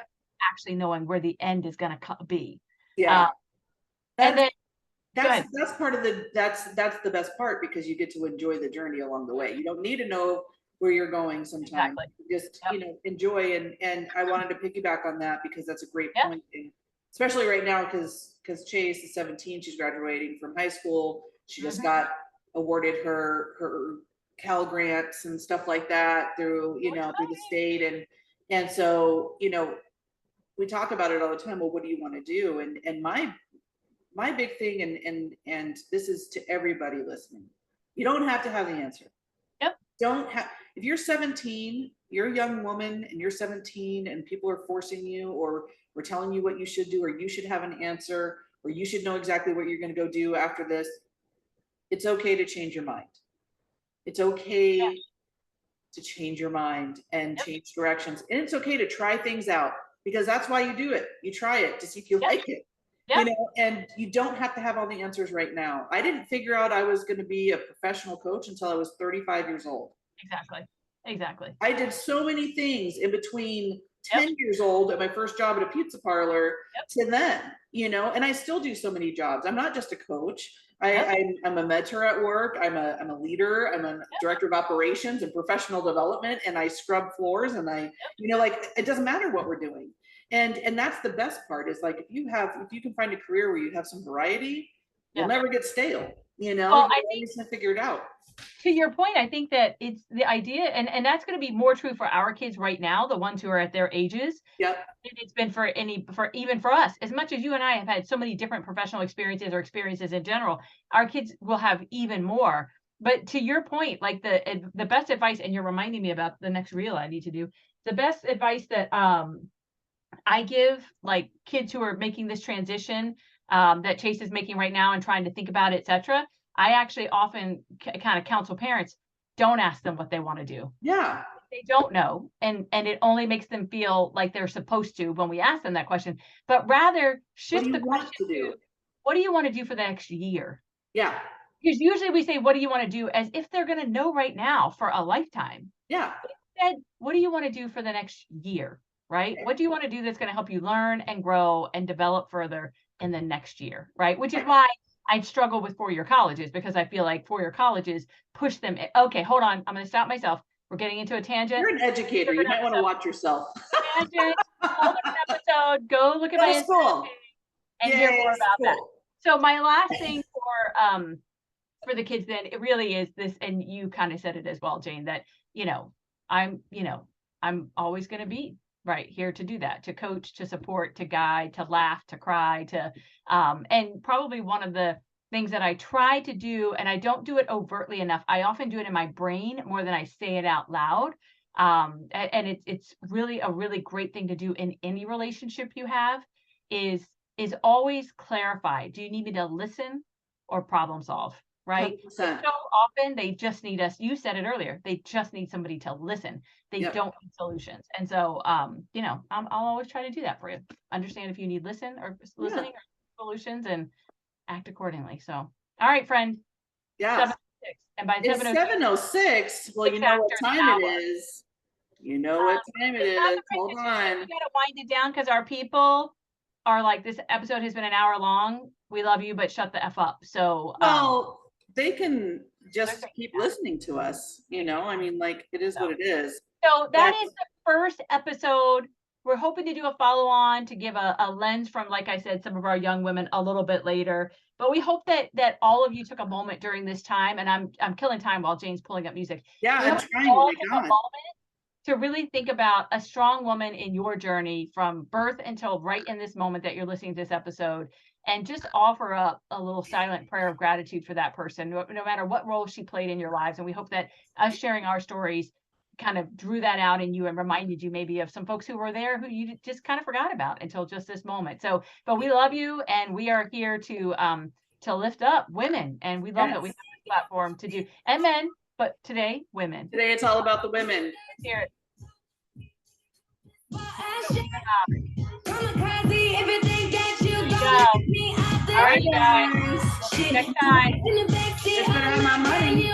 actually knowing where the end is gonna be. Yeah. And then that's part of that's the best part, because you get to enjoy the journey along the way. You don't need to know where you're going sometimes. Exactly. Just enjoy. And I wanted to piggyback on that, because that's a great point, especially right now, because Chase is 17. She's graduating from high school. She just got awarded her Cal grants and stuff like that through through the state. And so we talk about it all the time. Well, what do you want to do? And my big thing, and this is to everybody listening, you don't have to have the answer. If you're 17, you're a young woman and you're 17 and people are forcing you, or we're telling you what you should do, or you should have an answer, or you should know exactly what you're going to go do after this. It's okay to change your mind. It's okay to change your mind and change directions. And it's okay to try things out, because that's why you do it. You try it to see if you like it. And you don't have to have all the answers right now. I didn't figure out I was going to be a professional coach until I was 35 years old. Exactly. I did so many things in between 10 years old at my first job at a pizza parlor to then, you know, and I still do so many jobs. I'm not just a coach. I'm a mentor at work. I'm a leader. I'm a director of operations and professional development, and I scrub floors, and you know, like, it doesn't matter what we're doing. And that's the best part, is like, if you can find a career where you have some variety, you'll never get stale, you know. Well, I think to figure it out. To your point, I think that it's the idea, and that's going to be more true for our kids right now, the ones who are at their ages. Yep. And it's been for even for us, as much as you and I have had so many different professional experiences or experiences in general, our kids will have even more. But to your point, like the best advice, and you're reminding me about the next reel I need to do. The best advice that I give, like, kids who are making this transition that Chase is making right now and trying to think about, etc. I actually often kind of counsel parents, don't ask them what they want to do. Yeah. They don't know. And it only makes them feel like they're supposed to when we ask them that question, but rather shift the question to, what do you want to do for the next year? Yeah. Because usually we say, what do you want to do, as if they're going to know right now for a lifetime. Yeah. But instead, what do you want to do for the next year? Right? What do you want to do that's going to help you learn and grow and develop further in the next year? Right? Which is why I struggle with four-year colleges, because I feel like four-year colleges push them. Okay, hold on. I'm going to stop myself. We're getting into a tangent. You're an educator. You might want to watch yourself. Tangent. Whole different episode. Go look at my Instagram and hear more about that. So my last thing for the kids then, it really is this, and you kind of said it as well, Jane, that, I'm always going to be right here to do that, to coach, to support, to guide, to laugh, to cry, and probably one of the things that I try to do, and I don't do it overtly enough, I often do it in my brain more than I say it out loud. And it's really a really great thing to do in any relationship you have, is always clarify. Do you need me to listen or problem solve? Right? So often they just need us. You said it earlier. They just need somebody to listen. They don't need solutions. And so, I'll always try to do that for you. Understand if you need listening or solutions, and act accordingly. So, all right, friend. Yeah. 7:06. And by 7:06. Well, you know what time it is. You know what time it is. Hold on. We gotta wind it down, because our people are like, this episode has been an hour long. We love you, but shut the F up. So, they can just keep listening to us, I mean, like, it is what it is. So that is the first episode. We're hoping to do a follow-on to give a lens from, like I said, some of our young women a little bit later. But we hope that all of you took a moment during this time, and I'm killing time while Jane's pulling up music. Yeah, I'm trying. Oh my God. To really think about a strong woman in your journey from birth until right in this moment that you're listening to this episode, and just offer up a little silent prayer of gratitude for that person, no matter what role she played in your lives. And we hope that us sharing our stories kind of drew that out in you and reminded you maybe of some folks who were there who you just kind of forgot about until just this moment. So, but we love you, and we are here to lift up women, and we love that we have a platform to do, and men, but today, women. Today it's all about the women. Let's hear it. All right, you guys. See you next time. Just better have my money.